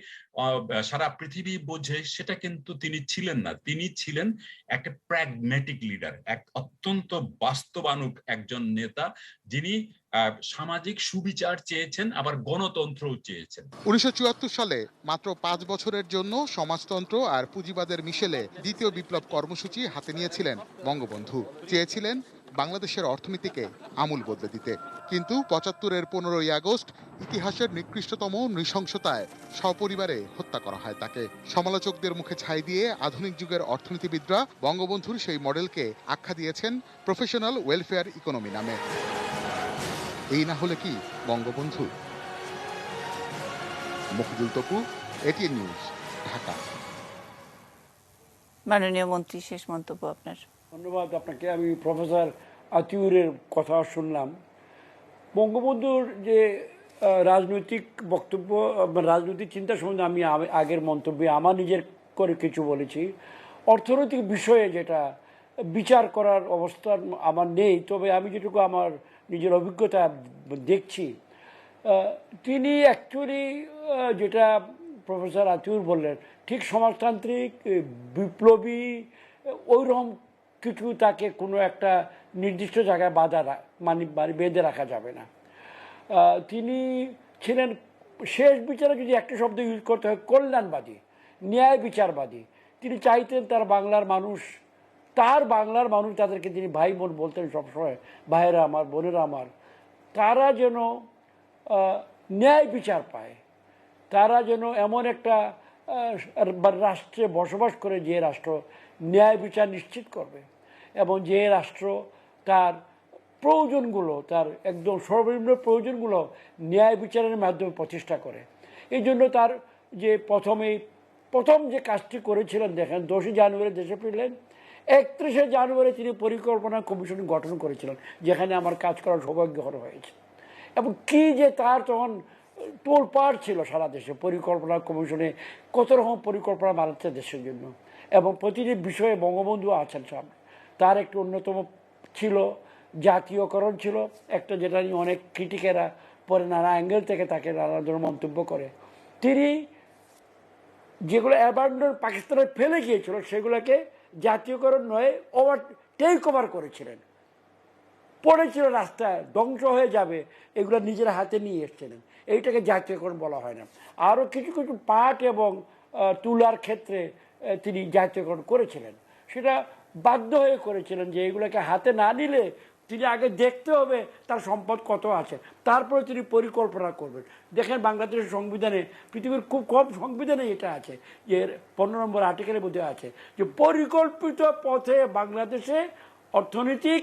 সারা পৃথিবী বোঝে সেটা কিন্তু তিনি ছিলেন না। তিনি ছিলেন একটা প্র্যাগম্যাটিক লিডার, এক অত্যন্ত বাস্তবানুক একজন নেতা, যিনি সামাজিক সুবিচার চেয়েছেন, আবার গণতন্ত্রও চেয়েছেন। ১৯৭৪ সালে মাত্র ৫ বছরের জন্য সমাজতন্ত্র আর পুঁজিবাদের মিশেলে দ্বিতীয় বিপ্লব কর্মসূচি হাতে নিয়েছিলেন বঙ্গবন্ধু। চেয়েছিলেন বাংলাদেশের অর্থনীতিকে আমূল বদলে দিতে। কিন্তু ৭৫-এর ১৫ই আগস্ট ইতিহাসের নিকৃষ্টতম নৃশংসতায় সপরিবারে হত্যা করা হয় তাকে। সমালোচকদের মুখে ছাই দিয়ে আধুনিক যুগের অর্থনীতিবিদরা বঙ্গবন্ধুর সেই মডেলকে আখ্যা দিয়েছেন প্রফেশনাল ওয়েলফেয়ার ইকোনমি নামে। এই না হলে কি বঙ্গবন্ধু? Mofidul Tapu, ATN news, Dhaka. মাননীয় মন্ত্রী, শেষ মন্তব্য আপনার। ধন্যবাদ আপনাকে। আমি প্রফেসর আতিউরের কথা শুনলাম। বঙ্গবন্ধুর যে রাজনৈতিক বক্তব্য, রাজনৈতিক চিন্তা সম্বন্ধে আমি আগের মন্তব্যে আমার নিজের করে কিছু বলেছি। অর্থনৈতিক বিষয়ে যেটা বিচার করার অবস্থা আমার নেই, তবে আমি যেটুকু আমার নিজের অভিজ্ঞতা দেখছি, তিনি অ্যাকচুয়ালি যেটা প্রফেসর আতিউর বললেন, ঠিক সমাজতান্ত্রিক বিপ্লবী ওইরকম কিছু তাকে কোনো একটা নির্দিষ্ট জায়গায় বেঁধে রাখা যাবে না। তিনি ছিলেন, শেষ বিচারে যদি একটা শব্দ ইউজ করতে হয়, কল্যাণবাদী, ন্যায় বিচারবাদী। তিনি চাইতেন তার বাংলার মানুষ, তাদেরকে তিনি ভাই বোন বলতেন সবসময়, ভাইয়েরা আমার, বোনেরা আমার, তারা যেন ন্যায় বিচার পায়, তারা যেন এমন একটা রাষ্ট্রে বসবাস করে যে রাষ্ট্র ন্যায় বিচার নিশ্চিত করবে এবং যে রাষ্ট্র তার প্রয়োজনগুলো, তার একদম সর্বনিম্ন প্রয়োজনগুলো ন্যায় বিচারের মাধ্যমে প্রতিষ্ঠা করে। এই জন্য তার যে প্রথম যে কাজটি করেছিলেন, দেখেন 10 জানুয়ারি দেশে ফিরলেন, 31 জানুয়ারি তিনি পরিকল্পনা কমিশন গঠন করেছিলেন, যেখানে আমার কাজ করার সৌভাগ্য হয়েছে। এবং কি যে তার তখন তোলপাড় ছিল সারা দেশে, পরিকল্পনা কমিশনে কত রকম পরিকল্পনা বানাচ্ছে দেশের জন্য, এবং প্রতিটি বিষয়ে বঙ্গবন্ধু আছেন সামনে। তার একটি অন্যতম ছিল জাতীয়করণ, ছিল একটা, যেটা নিয়ে অনেক ক্রিটিকেরা পরে নানা অ্যাঙ্গেল থেকে তাকে নানা ধরনের মন্তব্য করে। তিনি যেগুলো অ্যাবান্ডন পাকিস্তানে ফেলে গিয়েছিল সেগুলোকে জাতীয়করণ নয়, টেক ওভার করেছিলেন। পড়েছিল রাস্তায়, ধ্বংস হয়ে যাবে, এগুলো নিজের হাতে নিয়ে এসেছিলেন। এইটাকে জাতীয়করণ বলা হয় না। আরও কিছু কিছু পাট এবং তুলার ক্ষেত্রে তিনি জাতীয়করণ করেছিলেন, সেটা বাধ্য হয়ে করেছিলেন যে এগুলোকে হাতে না নিলে তিনি আগে দেখতে হবে তার সম্পদ কত আছে, তারপরে তিনি পরিকল্পনা করবেন। দেখেন বাংলাদেশের সংবিধানে, পৃথিবীর খুব কম সংবিধানে এটা আছে, যে 15 নম্বর আর্টিকেলের মধ্যে আছে যে পরিকল্পিত পথে বাংলাদেশে অর্থনৈতিক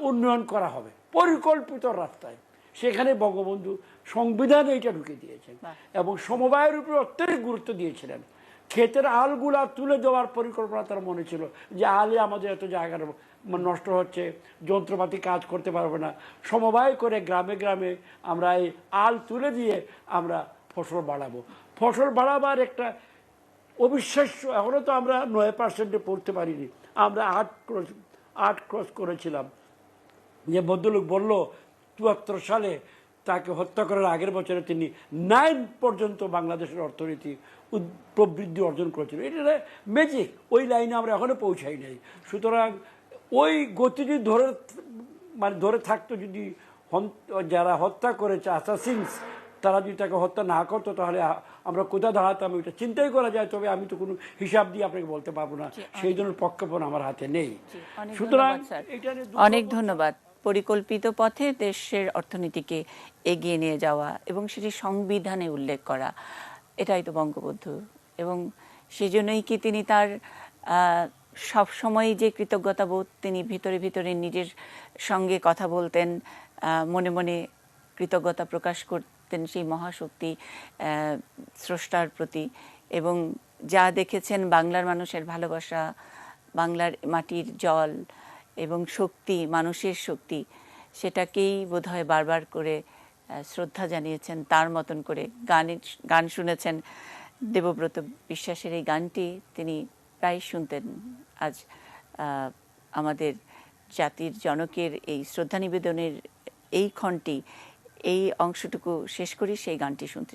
উন্নয়ন করা হবে, পরিকল্পিত রাস্তায়। সেখানে বঙ্গবন্ধু সংবিধানে এটা ঢুকে দিয়েছেন এবং সমবায়ের উপরে অত্যধিক গুরুত্ব দিয়েছিলেন। ক্ষেতের আলগুলা তুলে দেওয়ার পরিকল্পনা তার মনে ছিল, যে আলে আমাদের এত জায়গার নষ্ট হচ্ছে, যন্ত্রপাতি কাজ করতে পারবে না, সমবায় করে গ্রামে গ্রামে আমরা এই আল তুলে দিয়ে আমরা ফসল বাড়াবো। ফসল বাড়াবার একটা অবিশ্বাস্য, এখনও তো আমরা 9% পড়তে পারিনি, আমরা 8 ক্রস করেছিলাম। যে ভদ্রলোক বলল 74 সালে তাকে হত্যা করার আগের বছরে তিনি 9 পর্যন্ত বাংলাদেশের অর্থনীতি প্রবৃদ্ধি অর্জন করেছিল। এটা ম্যাজিক, ওই লাইনে আমরা এখনও পৌঁছাই নাই। সুতরাং ওই গতিটি ধরে থাকতো যদি যারা হত্যা করেছে অ্যাসাসিনস, তারা যদি তাকে হত্যা না করতো তাহলে আমরা কোথায় দাঁড়াতাম এটা চিন্তাই করা যায়। তবে আমি তো কোনো হিসাব দিয়ে আপনাকে বলতে পারবো না, সেই ধরনের প্রক্ষেপণ আমার হাতে নেই। সুতরাং অনেক ধন্যবাদ। পরিকল্পিত পথে দেশের অর্থনীতিকে এগিয়ে নিয়ে যাওয়া এবং সেটি সংবিধানে উল্লেখ করা, এটাই তো বঙ্গবন্ধু। এবং সেজন্যই কি তিনি তার সব সময় যে কৃতজ্ঞতা বোধ তিনি ভিতরে ভিতরে নিজের সঙ্গে কথা বলতেন, মনে মনে কৃতজ্ঞতা প্রকাশ করতেন সেই মহাশক্তি স্রষ্টার প্রতি, এবং যা দেখেছেন বাংলার মানুষের ভালোবাসা, বাংলার মাটির জল এবং শক্তি, মানুষের শক্তি, সেটাকেই বোধহয় বারবার করে শ্রদ্ধা জানিয়েছেন তার মতন করে। গান শুনেছেন দেবব্রত বিশ্বাসের এই গানটি তিনি প্রায় শুনতেন। আজ আমাদের জাতির জনকের এই শ্রদ্ধা নিবেদনের এই ক্ষণটি, এই অংশটুকু শেষ করি সেই গানটি শুনতে।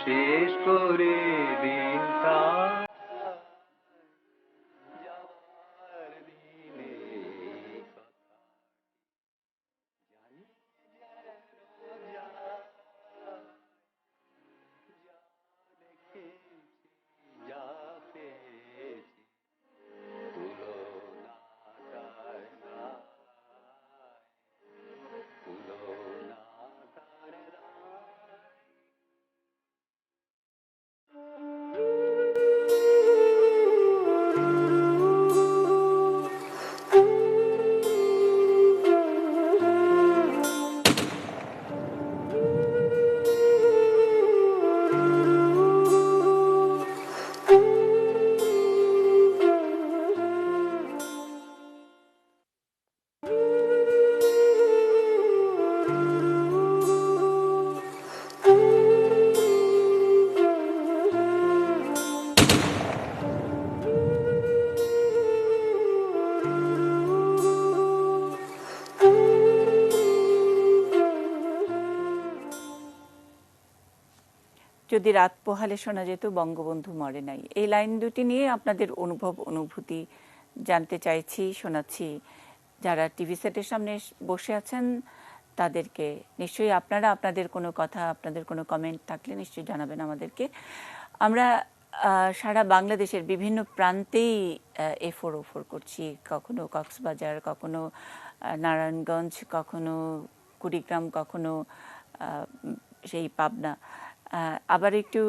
শেষ করে দিন যদি রাত পোহালে শোনা যেত বঙ্গবন্ধু মরে নাই, এই লাইন দুটি নিয়ে আপনাদের অনুভব অনুভূতি জানতে চাইছি, শোনাচ্ছি। যারা টিভি সেটের সামনে বসে আছেন তাদেরকে নিশ্চয়ই আপনারা আপনাদের কোনো কথা, আপনাদের কোনো কমেন্ট থাকলে নিশ্চয়ই জানাবেন আমাদেরকে। আমরা সারা বাংলাদেশের বিভিন্ন প্রান্তেই A404 করছি, কখনো কক্সবাজার, কখনো নারায়ণগঞ্জ, কখনো কুড়িগ্রাম, কখনো সেই পাবনা। আবার একটু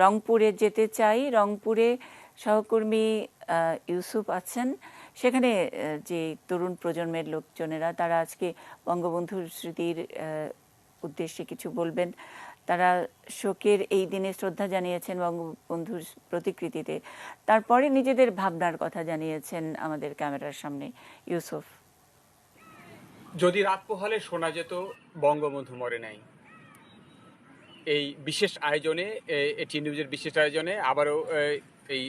রংপুরে যেতে চাই। রংপুরে সহকর্মী ইউসুফ আছেন, সেখানে যে তরুণ প্রজন্মের লোকজনেরা তারা আজকে বঙ্গবন্ধুর স্মৃতির উদ্দেশ্যে কিছু বলবেন। তারা শোকের এই দিনে শ্রদ্ধা জানিয়েছেন বঙ্গবন্ধুর প্রতিকৃতিতে, তারপরে নিজেদের ভাবনার কথা জানিয়েছেন আমাদের ক্যামেরার সামনে। ইউসুফ, যদি রাত পোহালে শোনা যেত বঙ্গবন্ধু মরে নাই, এই বিশেষ আয়োজনে, এটি নিউজের বিশেষ আয়োজনে আবারও এই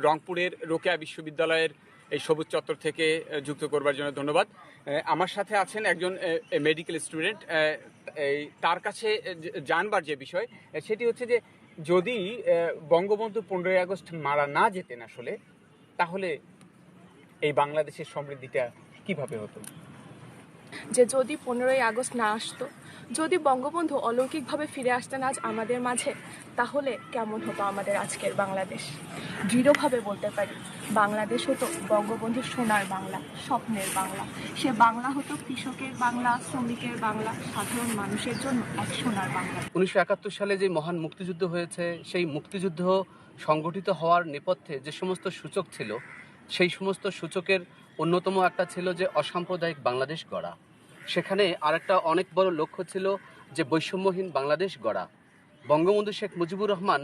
রংপুরের রোকেয়া বিশ্ববিদ্যালয়ের এই সবুজ চত্বর থেকে যুক্ত করবার জন্য ধন্যবাদ। আমার সাথে আছেন একজন মেডিকেল স্টুডেন্ট। তার কাছে জানবার যে বিষয় সেটি হচ্ছে যে যদি বঙ্গবন্ধু 15ই আগস্ট মারা না যেতেন আসলে, তাহলে এই বাংলাদেশের সমৃদ্ধিটা কিভাবে হতো? যে যদি 15ই আগস্ট না আসতো, যদি বঙ্গবন্ধু অলৌকিকভাবে ফিরে আসতেন আজ আমাদের মাঝে, তাহলে কেমন হতো আমাদের আজকের বাংলাদেশ? দৃঢ়ভাবে বলতে পারি, বাংলাদেশ হতো বঙ্গবন্ধুর সোনার বাংলা, স্বপ্নের বাংলা। সে বাংলা হতো কৃষকের বাংলা, শ্রমিকের বাংলা, সাধারণ মানুষের জন্য এক সোনার বাংলা। 1971 সালে যে মহান মুক্তিযুদ্ধ হয়েছে, সেই মুক্তিযুদ্ধ সংগঠিত হওয়ার নেপথ্যে যে সমস্ত সূচক ছিল, সেই সমস্ত সূচকের অন্যতম একটা ছিল যে অসাম্প্রদায়িক বাংলাদেশ গড়া। সেখানে আরেকটা অনেক বড় লক্ষ্য ছিল যে বৈষম্যহীন বাংলাদেশ গড়া। বঙ্গবন্ধু শেখ মুজিবুর রহমান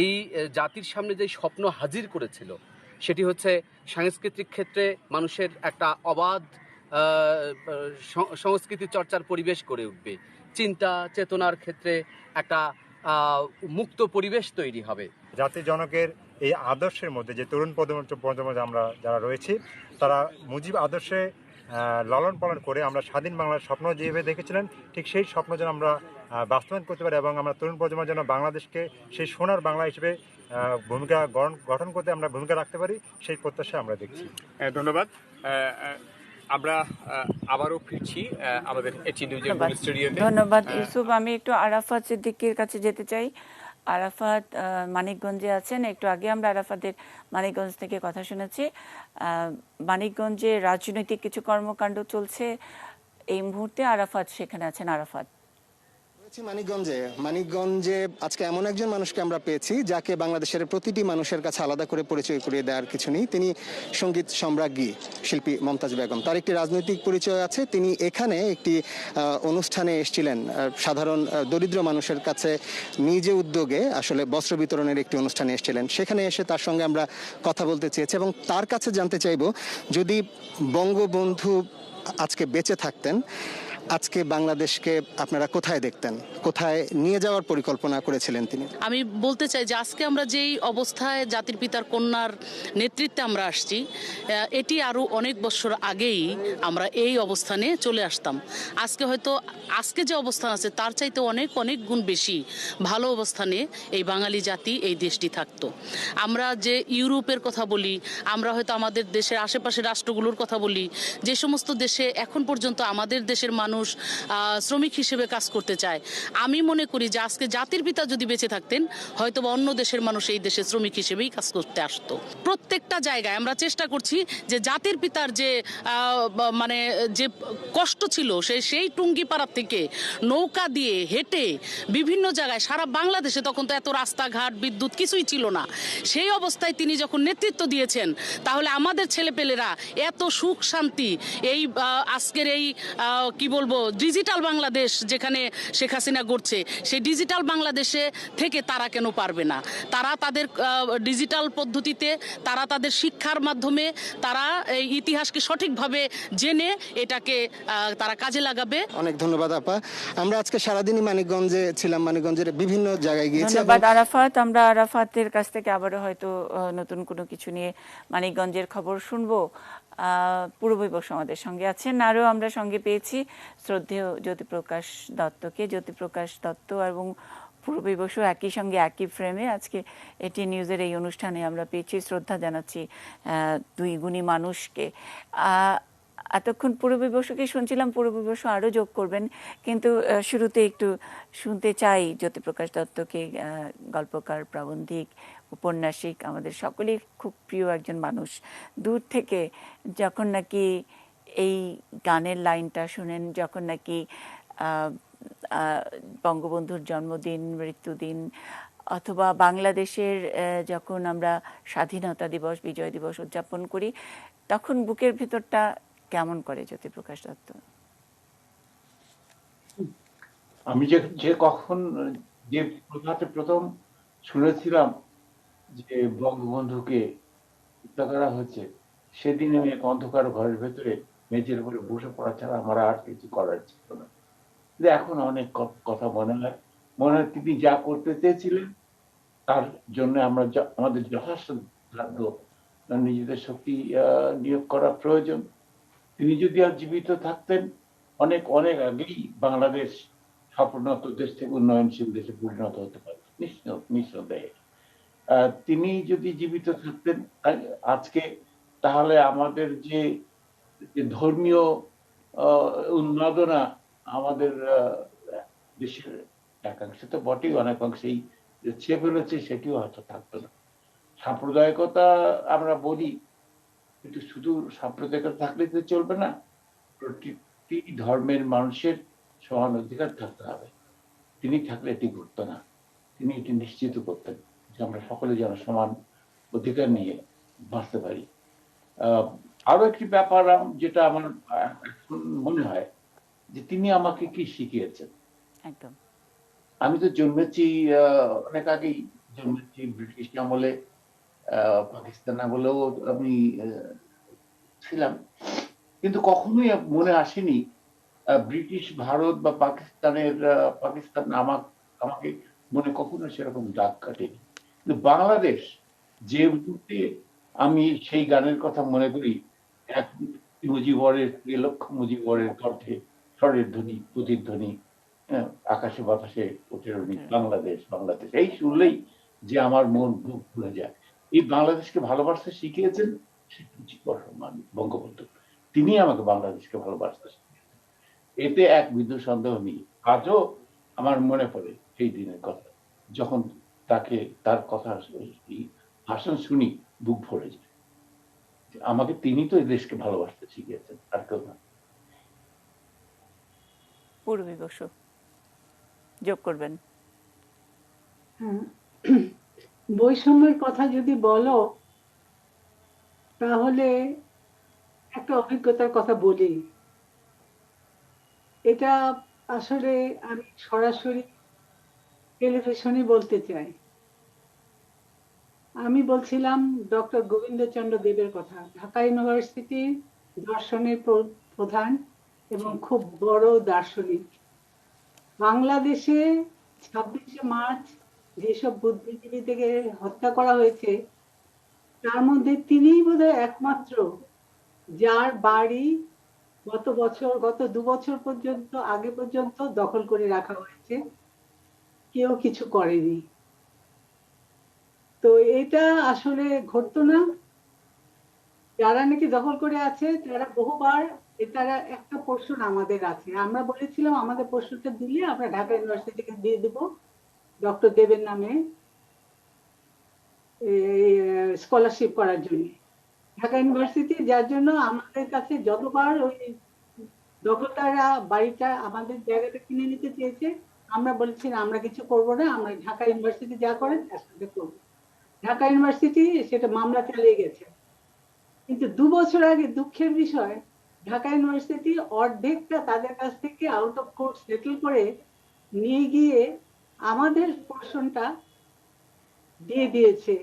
এই জাতির সামনে যে স্বপ্ন হাজির করেছিল সেটি হচ্ছে সাংস্কৃতিক ক্ষেত্রে মানুষের একটা অবাধ সংস্কৃতি চর্চার পরিবেশ গড়ে উঠবে, চিন্তা চেতনার ক্ষেত্রে একটা মুক্ত পরিবেশ তৈরি হবে। জাতি জনকের এই আদর্শের মধ্যে যে তরুণ প্রজন্ম আমরা যারা রয়েছি, তারা মুজিব আদর্শে লালন পালন করে আমরা স্বাধীন বাংলার স্বপ্ন যেভাবে দেখেছিলেন, ঠিক সেই স্বপ্ন যেন আমরা বাস্তবায়ন করতে পারি এবং আমরা তরুণ প্রজন্ম যেন বাংলাদেশকে সেই সোনার বাংলা হিসেবে ভূমিকা গঠন করতে আমরা ভূমিকা রাখতে পারি, সেই প্রত্যাশা আমরা দেখছি। ধন্যবাদ। আমরা আবারও ফিরছি আমাদের এটি নিউজের স্টুডিওতে। ধন্যবাদ ইউসুফ। আমি একটু আরাফাত সিদ্দিকীর কাছে যেতে চাই। আরাফাত মানিকগঞ্জে আছেন। একটু আগে আমরা আরাফাতের মানিকগঞ্জ থেকে কথা শুনেছি। মানিকগঞ্জে রাজনৈতিক কিছু কর্মকাণ্ড চলছে এই মুহূর্তে। আরাফাত সেখানে আছেন। আরাফাত, মানিকগঞ্জে আজকে এমন একজন মানুষকে আমরা পেয়েছি যাকে বাংলাদেশের প্রতিটি মানুষের কাছে আলাদা করে পরিচয় করিয়ে দেওয়ার কিছু নেই। তিনি সঙ্গীত সম্রাজ্ঞী শিল্পী মমতাজ বেগম। তার একটি রাজনৈতিক পরিচয় আছে। তিনি এখানে একটি অনুষ্ঠানে এসেছিলেন, সাধারণ দরিদ্র মানুষের কাছে নিজে উদ্যোগে আসলে বস্ত্র বিতরণের একটি অনুষ্ঠানে এসেছিলেন। সেখানে এসে তার সঙ্গে আমরা কথা বলতে চেয়েছি এবং তার কাছে জানতে চাইব, যদি বঙ্গবন্ধু আজকে বেঁচে থাকতেন, আজকে বাংলাদেশকে আপনারা কোথায় দেখতেন, কোথায় নিয়ে যাওয়ার পরিকল্পনা করেছিলেন তিনি? আমি বলতে চাই যে আজকে আমরা যেই অবস্থায় জাতির পিতার কন্যার নেতৃত্বে আমরা আসছি, এটি আরো অনেক বছর আগেই আমরা এই অবস্থানে চলে আসতাম। আজকে যে অবস্থান আছে তার চাইতে অনেক অনেক গুণ বেশি ভালো অবস্থানে এই বাঙালি জাতি এই দেশটি থাকতো। আমরা যে ইউরোপের কথা বলি, আমরা হয়তো আমাদের দেশের আশেপাশের রাষ্ট্রগুলোর কথা বলি, যে সমস্ত দেশে এখন পর্যন্ত আমাদের দেশের মানুষ শ্রমিক হিসেবে কাজ করতে চায়, আমি মনে করি যে আজকে জাতির পিতা যদি বেঁচে থাকতেন, হয়তো অন্য দেশের মানুষ এই দেশে শ্রমিক হিসেবেই কাজ করতে আসতো। প্রত্যেকটা জায়গায় আমরা চেষ্টা করছি যে জাতির পিতার যে মানে যে কষ্ট ছিল, সেই টুঙ্গিপাড়া থেকে নৌকা দিয়ে হেঁটে বিভিন্ন জায়গায় সারা বাংলাদেশে, তখন তো এত রাস্তাঘাট বিদ্যুৎ কিছুই ছিল না, সেই অবস্থায় তিনি যখন নেতৃত্ব দিয়েছেন, তাহলে আমাদের ছেলেপেলেরা এত সুখ শান্তি এই আজকের এই কি বলবো ডিজিটাল বাংলাদেশ যেখানে শেখ হাসিনা গড়ছে, সেই ডিজিটাল বাংলাদেশে থেকে তারা কেন পারবে না? তারা তাদের ডিজিটাল পদ্ধতিতে, তারা তাদের শিক্ষার মাধ্যমে তারা এই ইতিহাসকে সঠিকভাবে জেনে এটাকে তারা কাজে লাগাবে। অনেক ধন্যবাদ আপা। আমরা আজকে সারাদিনই মানিকগঞ্জে ছিলাম, মানিকগঞ্জের বিভিন্ন জায়গায় গিয়েছি। ধন্যবাদ আরাফাত। আমরা আরাফাতের কাছ থেকে আবারও হয়তো নতুন কোনো কিছু নিয়ে মানিকগঞ্জের খবর শুনবো। পূর্ববিবশ আমাদের সঙ্গে আছেন, আরও আমরা সঙ্গে পেয়েছি শ্রদ্ধেয় জ্যোতিপ্রকাশ দত্তকে। জ্যোতিপ্রকাশ দত্ত এবং পূর্ববিবশ একই সঙ্গে একই ফ্রেমে আজকে এটি নিউজের এই অনুষ্ঠানে আমরা পেয়েছি। শ্রদ্ধা জানাচ্ছি দুই গুণী মানুষকে। এতক্ষণ পূর্ববিবশকে শুনছিলাম, পূর্ববিবশ আরও যোগ করবেন, কিন্তু শুরুতে একটু শুনতে চাই জ্যোতিপ্রকাশ দত্তকে। গল্পকার, প্রাবন্ধিক, উপন্যাসিক, আমাদের সকলেই খুব প্রিয় একজন মানুষ। দূর থেকে যখন নাকি এই গানের লাইনটা শুনেন, যখন নাকি বঙ্গবন্ধুর জন্মদিন, মৃত্যুদিন, অথবা বাংলাদেশের যখন আমরা স্বাধীনতা দিবস, বিজয় দিবস উদযাপন করি, তখন বুকের ভিতরটা কেমন করে জ্যোতিপ্রকাশ দত্ত? আমি যে প্রথম শুনেছিলাম যে বঙ্গবন্ধুকে হত্যা করা হচ্ছে, সেদিন আমি এক অন্ধকার ঘরের ভেতরে মেঝের উপরে বসে পড়া ছাড়া আমার আর কিছু করার ছিল না। এখন অনেক কথা মনে হয় তিনি যা করতে চেয়েছিলেন তার জন্য আমাদের যথাসাধ্য নিজেদের শক্তি নিয়োগ করা প্রয়োজন। তিনি যদি আর জীবিত থাকতেন, অনেক অনেক আগেই বাংলাদেশ স্বপ্নত দেশ থেকে উন্নয়নশীল দেশে পরিণত হতে পারত নিঃসন্দেহে। তিনি যদি জীবিত থাকতেন আজকে, তাহলে আমাদের যে ধর্মীয় উন্মাদনা আমাদের দেশের একাংশে তো বটেই, অনেক অংশেই ছেয়ে ফেলেছে, সেটিও হয়তো থাকতো না। সাম্প্রদায়িকতা আমরা বলি, কিন্তু শুধু সাম্প্রদায়িকতা থাকলে তো চলবে না, প্রতিটি ধর্মের মানুষের সমান অধিকার থাকতে হবে। তিনি থাকলে এটি ঘটতো না। তিনি এটি নিশ্চিত করতেন যে আমরা সকলে যেন সমান অধিকার নিয়ে বাঁচতে পারি। আরো একটি ব্যাপার যেটা আমার এখন মনে হয় যে তিনি আমাকে কি শিখিয়েছেন। একদম। আমি তো জন্মেছি অনেক আগেই জন্মেছি ব্রিটিশ আমলে, পাকিস্তান আমলেও আমি ছিলাম, কিন্তু কখনোই মনে আসেনি ব্রিটিশ ভারত বা পাকিস্তান আমাকে মনে কখনো সেরকম দাগ কাটেনি। কিন্তু বাংলাদেশ, যে মুহূর্তে আমি সেই গানের কথা মনে করি, এক মুজিবরের লক্ষ মুজিবরের কণ্ঠে স্বরের ধ্বনি, প্রতিধ্বনি, আকাশে বাতাসে উঠে বাংলাদেশ বাংলাদেশ, এই শুনলেই যে আমার মন বুক ভুলে যায়। এই বাংলাদেশকে ভালোবাসতে শিখিয়েছেন শেখ মুজিবুর রহমান বঙ্গবন্ধু। তিনি আমাকে বাংলাদেশকে ভালোবাসতে শিখিয়েছেন, এতে এক বিন্দু সন্দেহ নেই। আজও আমার মনে পড়ে সেই দিনের কথা, যখন তার কথা ভাষণ শুনি বুক ভরে যায়। আমাকে তিনি তো এই দেশকে ভালোবাসতে শিখিয়েছেন, আর কেউ না। পূর্বী বসু যোগ করবেন। বৈষম্যের কথা যদি বলো, তাহলে একটা অভিজ্ঞতার কথা বলি। এটা আসলে আমি সরাসরি টেলিভিশনে বলতে চাই। আমি বলছিলাম ডক্টর গোবিন্দচন্দ্র দেবের কথা, ঢাকা ইউনিভার্সিটির দর্শনের প্রধান এবং খুব বড় দার্শনিক। বাংলাদেশে 26শে মার্চ যেসব বুদ্ধিজীবীদেরকে হত্যা করা হয়েছে, তার মধ্যে তিনিই বোধহয় একমাত্র যার বাড়ি গত 2 বছর পর্যন্ত আগে পর্যন্ত দখল করে রাখা হয়েছে, কেউ কিছু করেনি। তো এটা আসলে ঘটতো না। যারা নাকি দখল করে আছে তারা বহুবার, তারা একটা পোর্শন আমাদের আছে, আমরা বলেছিলাম আমাদের পোর্শনটা দিলে আমরা ঢাকা ইউনিভার্সিটিকে দিয়ে দেব ডক্টর দেবের নামে স্কলারশিপ করার জন্য। ঢাকা ইউনিভার্সিটি যার জন্য আমাদের কাছে যতবার ওই দখলদাররা বাড়িটা আমাদের জায়গাটা কিনে নিতে চেয়েছে, আমরা বলেছি আমরা কিছু করব না, আমরা ঢাকা ইউনিভার্সিটি যা করেন তার সাথে করবো। ঢাকা ইউনিভার্সিটি সেটা মামলা চালিয়ে গেছে, কিন্তু 2 বছর আগে দুঃখের বিষয়, ঢাকা ইউনিভার্সিটি অর্ধেকটা তাদের কাছ থেকে আউট অফ কোর্ট সেটেল করে নিয়ে গিয়ে আমাদের পোর্শনটা দিয়ে দিয়েছে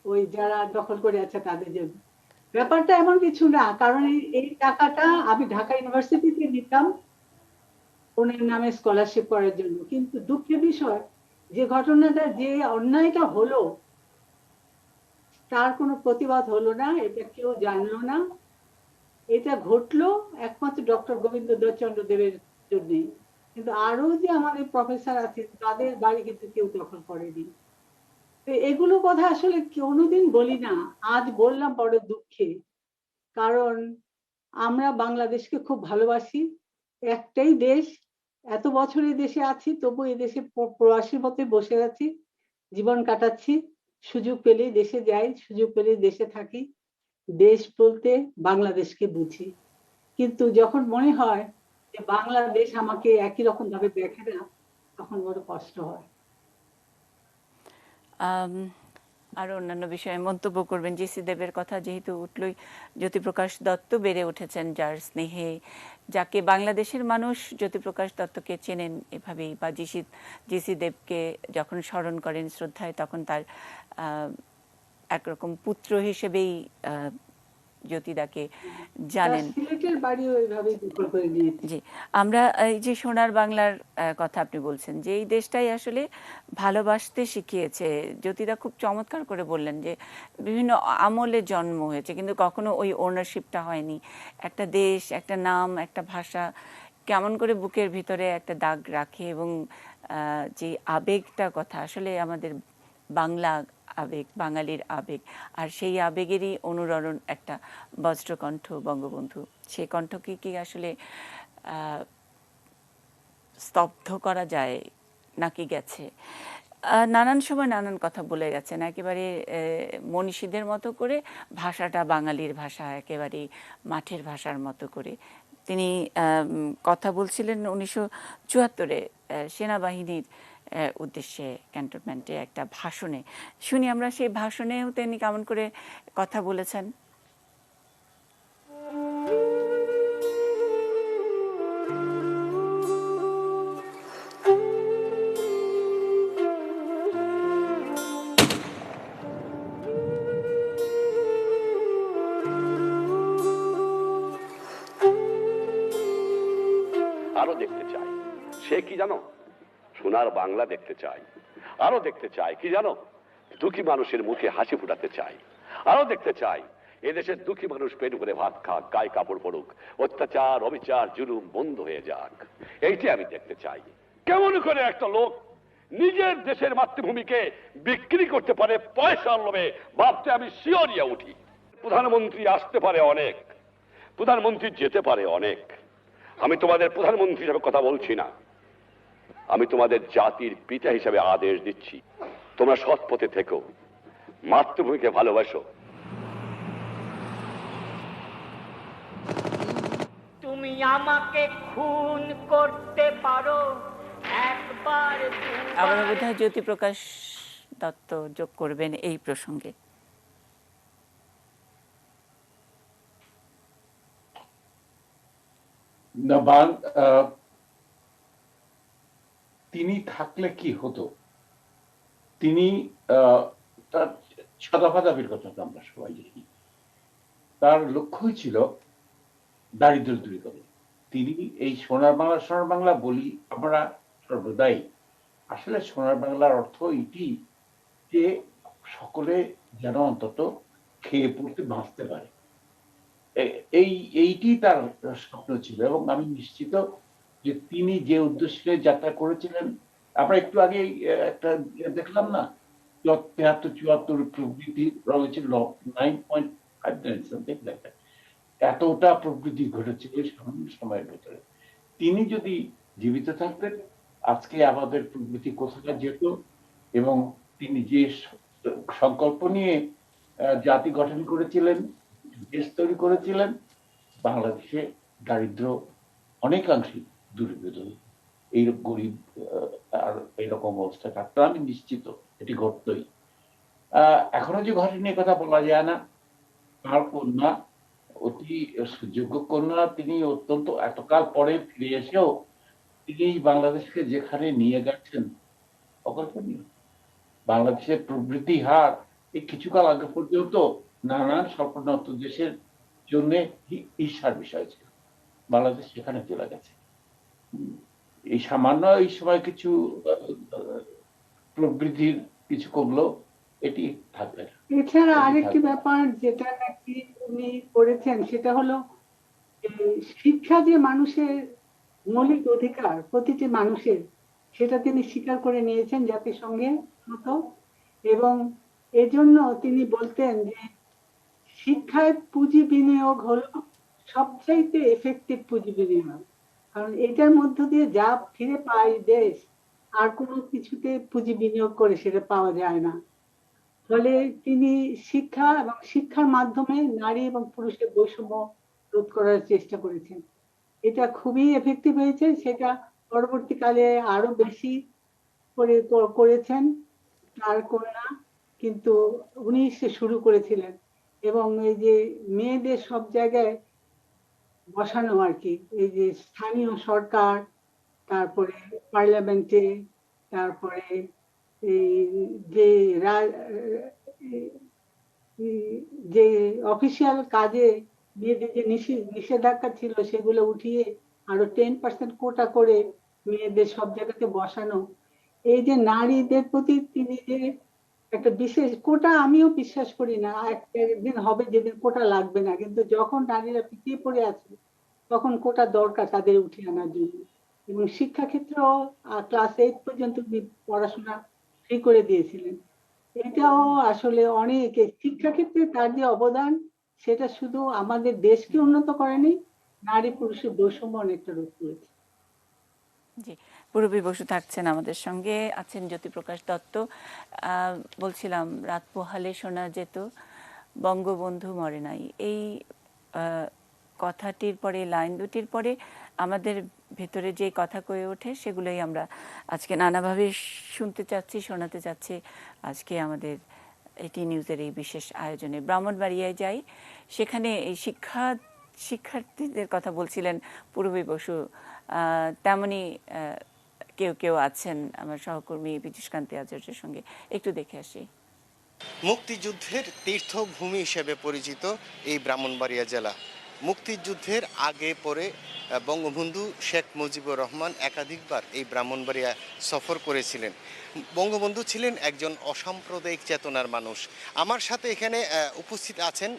ওই যারা দখল করে আছে তাদের জন্য। ব্যাপারটা এমন কিছু না, কারণ এই টাকাটা আমি ঢাকা ইউনিভার্সিটিতে নিতাম ওনার নামে স্কলারশিপ করার জন্য। কিন্তু দুঃখের বিষয়, যে ঘটনাটা, যে অন্যায়টা হলো, তার কোনো প্রতিবাদ হলো না, এটা কেউ জানলো না। এটা ঘটলো একমাত্র ডক্টর গোবিন্দচন্দ্র দেবের জন্যে। কিন্তু আরো যে আমাদের প্রফেসর আছেন তাদের বাড়ি কিন্তু কেউ দখল করেনি। তো এগুলো কথা আসলে কোনোদিন বলি না, আজ বললাম বড় দুঃখে। কারণ আমরা বাংলাদেশকে খুব ভালোবাসি, একটাই দেশ, এত বছর এই দেশে আছি, তবু এই দেশে প্রবাসীর মতো বসে আছি, জীবন কাটাচ্ছি। সুযোগ পেলেই দেশে যাই, সুযোগ পেলেই দেশে থাকি। দেশ বলতে বাংলাদেশকে বুঝি। কিন্তু যখন মনে হয় যে বাংলাদেশ আমাকে একই রকম ভাবে দেখে না, তখন বড় কষ্ট হয়। আর অন্যান্য বিষয়ে মন্তব্য করবেন। জিসি দেবের কথা যেহেতু উঠলই, জ্যোতিপ্রকাশ দত্ত বেড়ে উঠেছেন যার স্নেহে, যাকে বাংলাদেশের মানুষ জ্যোতিপ্রকাশ দত্তকে চেনেন এভাবেই, বা জিসি দেবকে যখন স্মরণ করেন শ্রদ্ধায়, তখন তার একরকম পুত্র হিসেবেই জ্যোতিদাকে জানেন। সিলেটের বাড়ি ওইভাবেই দখল করে নিয়েছে। জি, আমরা এই যে সোনার বাংলার কথা আপনি বলছেন, যে এই দেশটাই আসলে ভালোবাসতে শিখিয়েছে। জ্যোতিদা খুব চমৎকার করে বললেন যে বিভিন্ন আমলে জন্ম হয়েছে, কিন্তু কখনো ওই ওনারশিপটা হয়নি। একটা দেশ, একটা নাম, একটা ভাষা কেমন করে বুকের ভিতরে একটা দাগ রাখে, এবং যে আবেগটা কথা, আসলে আমাদের বাংলা আবেগ, বাঙালির আবেগ, আর সেই আবেগেরই অনুরণন একটা বজ্রকণ্ঠ বঙ্গবন্ধু। সেই কণ্ঠকে কি আসলে স্তব্ধ করা যায় নাকি গেছে? নানান সময় নানান কথা বলে গেছেন, একেবারে মনীষীদের মতো করে, ভাষাটা বাঙালির ভাষা, একেবারে মাঠের ভাষার মতো করে। তিনি কথা বলছিলেন 1974-এ সেনাবাহিনীর উদ্দেশ্যে ক্যান্টনমেন্টে একটা ভাষণে। শুনি আমরা সেই ভাষণেও তিনি কেমন করে কথা বলেছেন। সে কি জানো, সোনার বাংলা দেখতে চাই, আরো দেখতে চাই কি জানো, দুঃখী মানুষের মুখে হাসি ফুটাতে চাই, আরো দেখতে চাই এদেশের দুঃখী মানুষ পেট ভরে ভাত খাক, গায়ে কাপড় পড়ুক, অত্যাচার অবিচার জুলুম বন্ধ হয়ে যাক, এইটি আমি দেখতে চাই। কেমন করে একটা লোক নিজের দেশের মাতৃভূমিকে বিক্রি করতে পারে পয়সার লোভে, ভাবতে আমি শিহরিয়া উঠি। প্রধানমন্ত্রী আসতে পারে অনেক, প্রধানমন্ত্রী যেতে পারে অনেক, আমি তোমাদের প্রধানমন্ত্রী হিসেবে কথা বলছি না, আমি তোমাদের জাতির পিতা হিসেবে আদেশ দিচ্ছি, তোমরা সৎ পথে থেকো, মাতৃভূমিকে ভালোবাসো। তুমি আমাকে খুন করতে পারো একবার। আবার বোধহয় জ্যোতিপ্রকাশ দত্ত যোগ করবেন এই প্রসঙ্গে। তিনি থাকলে কি হতো, তিনি তার সাদাফাদাবির কথা তো আমরা সবাই জানি, তার লক্ষ্যই ছিল দারিদ্র দূরীকরণ। তিনি এই সোনার বাংলা বলি আমরা সর্বদাই, আসলে সোনার বাংলার অর্থ এটি যে সকলে যেন অন্তত খেয়ে পড়তে বাঁচতে পারে, এইটি তার স্বপ্ন ছিল। এবং আমি নিশ্চিত যে তিনি যে উদ্দেশ্যে যাত্রা করেছিলেন, আমরা একটু আগে একটা দেখলাম না, 73-74 প্রবৃদ্ধি রয়েছে 9.5, এতটা প্রবৃদ্ধি ঘটেছে এই সামান্য সময়ের ভেতরে। তিনি যদি জীবিত থাকতেন আজকে আমাদের প্রবৃদ্ধি কোথায় যেত, এবং তিনি যে সংকল্প নিয়ে জাতি গঠন করেছিলেন, দেশ তৈরি করেছিলেন, বাংলাদেশে দারিদ্র অনেকাংশে দূরীভূত, এই গরিব আর এইরকম অবস্থা থাকতো, আমি নিশ্চিত এটি ঘটতই। এখনো যে ঘটেনি কথা বলা যায় না। তার কন্যা অতি সুযোগ্য কন্যা, তিনি অত্যন্ত এতকাল পরে ফিরে এসেও তিনি বাংলাদেশকে যেখানে নিয়ে গেছেন অকল্পনীয়। বাংলাদেশের প্রবৃদ্ধি হার এই কিছুকাল আগে পর্যন্ত নানান স্বল্পোন্নত দেশের জন্য ঈর্ষার বিষয় ছিল, বাংলাদেশ সেখানে চলে গেছে। এই সামান্য এই সময় কিছু প্রবৃদ্ধির কিছু কমলো, এটি থাকবে না। এছাড়া আরেকটি ব্যাপার যেটা নাকি উনি করেছেন সেটা হলো শিক্ষা যে মানুষের মৌলিক অধিকার, প্রতিটি মানুষের, সেটা তিনি স্বীকার করে নিয়েছেন জাতিসংঘের মতো। এবং এজন্য তিনি বলতেন যে শিক্ষায় পুঁজি বিনিয়োগ হলো সবচাইতে এফেক্টিভ পুঁজি বিনিয়োগ, কারণ এটার মধ্য দিয়ে যা ফিরে পায় দেশ, আর কোনো কিছুতে পুঁজি বিনিয়োগ করে সেটা পাওয়া যায় না। ফলে তিনি শিক্ষা এবং শিক্ষার মাধ্যমে নারী এবং পুরুষের বৈষম্য রোধ করার চেষ্টা করেছেন। এটা খুবই এফেক্টিভ হয়েছে, সেটা পরবর্তীকালে আরো বেশি করে করেছেন তার কন্যা, কিন্তু উনি সে শুরু করেছিলেন। এবং এই যে মেয়েদের সব জায়গায় বসানো আর কি, এই যে স্থানীয় সরকার, তারপরে পার্লামেন্টে, তারপরে যে অফিসিয়াল কাজে মেয়েদের যে নিষেধাজ্ঞা ছিল সেগুলো উঠিয়ে আরো 10% কোটা করে মেয়েদের সব জায়গাতে বসানো, এই যে নারীদের প্রতি তিনি যে একটা বিশেষ কোটা, আমিও বিশ্বাস করি না একদিন হবে যেদিন কোটা লাগবে না, কিন্তু যখন নারীরা পিছিয়ে পড়ে আছে তখন কোটা দরকার তাদের উঠিয়ে আনার জন্য। এবং শিক্ষাক্ষেত্র ক্লাস 8 পর্যন্ত পড়াশোনা ফ্রি করে দিয়েছিলেন। এটাও আসলে অনেক, শিক্ষাক্ষেত্রে তার যে অবদান সেটা শুধু আমাদের দেশকে উন্নত করেনি, নারী পুরুষের বৈষম্য অনেকটা রোধ করেছে। জি, পূরবী বসু থাকছেন আমাদের সঙ্গে, আছেন জ্যোতিপ্রকাশ দত্ত। বলছিলাম রাত পোহালে শোনা যেত বঙ্গবন্ধু মরে নাই, এই কথাটির পরে, লাইন দুটির পরে আমাদের ভেতরে যে কথা কয়ে ওঠে সেগুলোই আমরা আজকে নানাভাবে শুনতে চাচ্ছি, শোনাতে চাচ্ছি। আজকে আমাদের এটি নিউজের এই বিশেষ আয়োজনে ব্রাহ্মণবাড়িয়ায় যাই, সেখানে এই শিক্ষার্থীদের কথা বলছিলেন পূরবী বসু, তেমনি কেউ কেউ আছেন আমার সহকর্মী পীযূষকান্তি আচার্যের সঙ্গে, একটু দেখে আসি। মুক্তিযুদ্ধের তীর্থভূমি হিসেবে পরিচিত এই ব্রাহ্মণবাড়িয়া জেলা, মুক্তিযুদ্ধের আগে পরে বঙ্গবন্ধু শেখ মুজিবুর রহমান একাধিকবার এই ব্রাহ্মণবাড়িয়া সফর করেছিলেন। বঙ্গবন্ধু ছিলেন একজন অসাম্প্রদায়িক চেতনার মানুষ। আমার সাথে এখানে উপস্থিত আছেন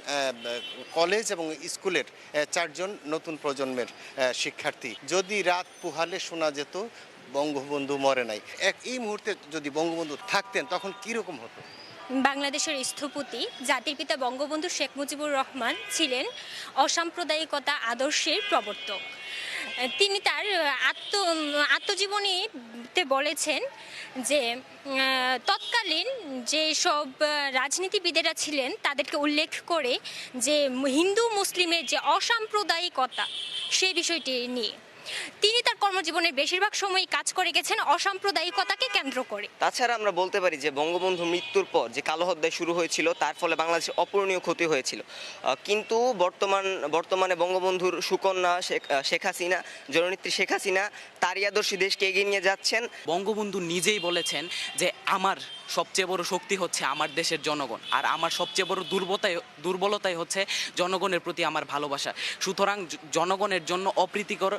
কলেজ এবং স্কুলের 4 জন নতুন প্রজন্মের শিক্ষার্থী। যদি রাত পোহালে শোনা যেত বঙ্গবন্ধু মরে নাই, এই মুহূর্তে যদি বঙ্গবন্ধু থাকতেন তখন কীরকম হতো? বাংলাদেশের স্থপতি জাতির পিতা বঙ্গবন্ধু শেখ মুজিবুর রহমান ছিলেন অসাম্প্রদায়িকতা আদর্শের প্রবর্তক। তিনি তার আত্মজীবনীতে বলেছেন যে তৎকালীন যে সব রাজনীতিবিদেরা ছিলেন তাদেরকে উল্লেখ করে যে হিন্দু মুসলিমের যে অসাম্প্রদায়িকতা সেই বিষয়টি নিয়ে তিনি তার কর্মজীবনের বেশিরভাগ সময়ই কাজ করে গেছেন অসাম্প্রদায়িকতাকে কেন্দ্র করে। তাছাড়া আমরা বলতে পারি যে বঙ্গবন্ধু মৃত্যুর পর যে কালো অধ্যায় শুরু হয়েছিল তার ফলে বাংলাদেশের অপূরণীয় ক্ষতি হয়েছিল, কিন্তু বর্তমানে বঙ্গবন্ধুর সুকন্যা শেখ হাসিনা, জননেত্রী শেখ হাসিনা তারই আদর্শে দেশকে এগিয়ে নিয়ে যাচ্ছেন। বঙ্গবন্ধু নিজেই বলেছেন যে আমার সবচেয়ে বড় শক্তি হচ্ছে আমার দেশের জনগণ, আর আমার সবচেয়ে বড় দুর্বলতাই হচ্ছে জনগণের প্রতি আমার ভালোবাসা। সুতরাং জনগণের জন্য অপ্রীতিকর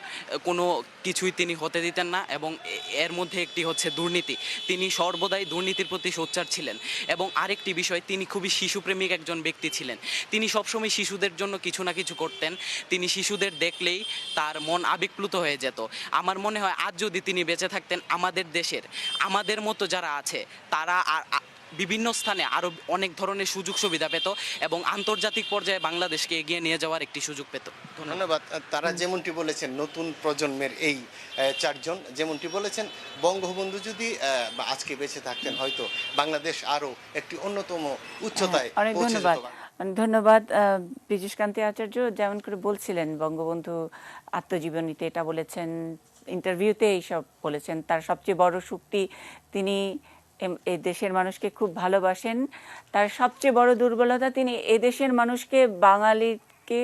কোনো কিছুই তিনি হতে দিতেন না, এবং এর মধ্যে একটি হচ্ছে দুর্নীতি। তিনি সর্বদাই দুর্নীতির প্রতি সোচ্চার ছিলেন। এবং আরেকটি বিষয়, তিনি খুবই শিশুপ্রেমিক একজন ব্যক্তি ছিলেন। তিনি সবসময় শিশুদের জন্য কিছু না কিছু করতেন। তিনি শিশুদের দেখলেই তার মন আবেগপ্লুত হয়ে যেত। আমার মনে হয় আজ যদি তিনি বেঁচে থাকতেন, আমাদের দেশের আমাদের মতো যারা আছে তারা বিভিন্ন স্থানে আরো অনেক ধরনের সুযোগ সুবিধা পেত এবং আন্তর্জাতিক পর্যায়ে বাংলাদেশকে এগিয়ে নিয়ে যাওয়ার একটি সুযোগ পেত। ধন্যবাদ। তারা যেমনটি বলেছেন, নতুন প্রজন্মের এই 4 জন যেমনটি বলেছেন, বঙ্গবন্ধু যদি আজকে বেঁচে থাকতেন হয়তো বাংলাদেশ আরো একটি অন্যতম উচ্চতায় অনেক ধন্যবাদ পীযূষকান্তি আচার্য। যেমন করে বলছিলেন, বঙ্গবন্ধু আত্মজীবনীতে এটা বলেছেন, ইন্টারভিউতে এইসব বলেছেন, তার সবচেয়ে বড় শক্তি তিনি এই দেশের মানুষকে খুব ভালোবাসেন। তার সবচেয়ে বড় দুর্বলতা, তিনি এদেশের মানুষকে, বাঙালিকে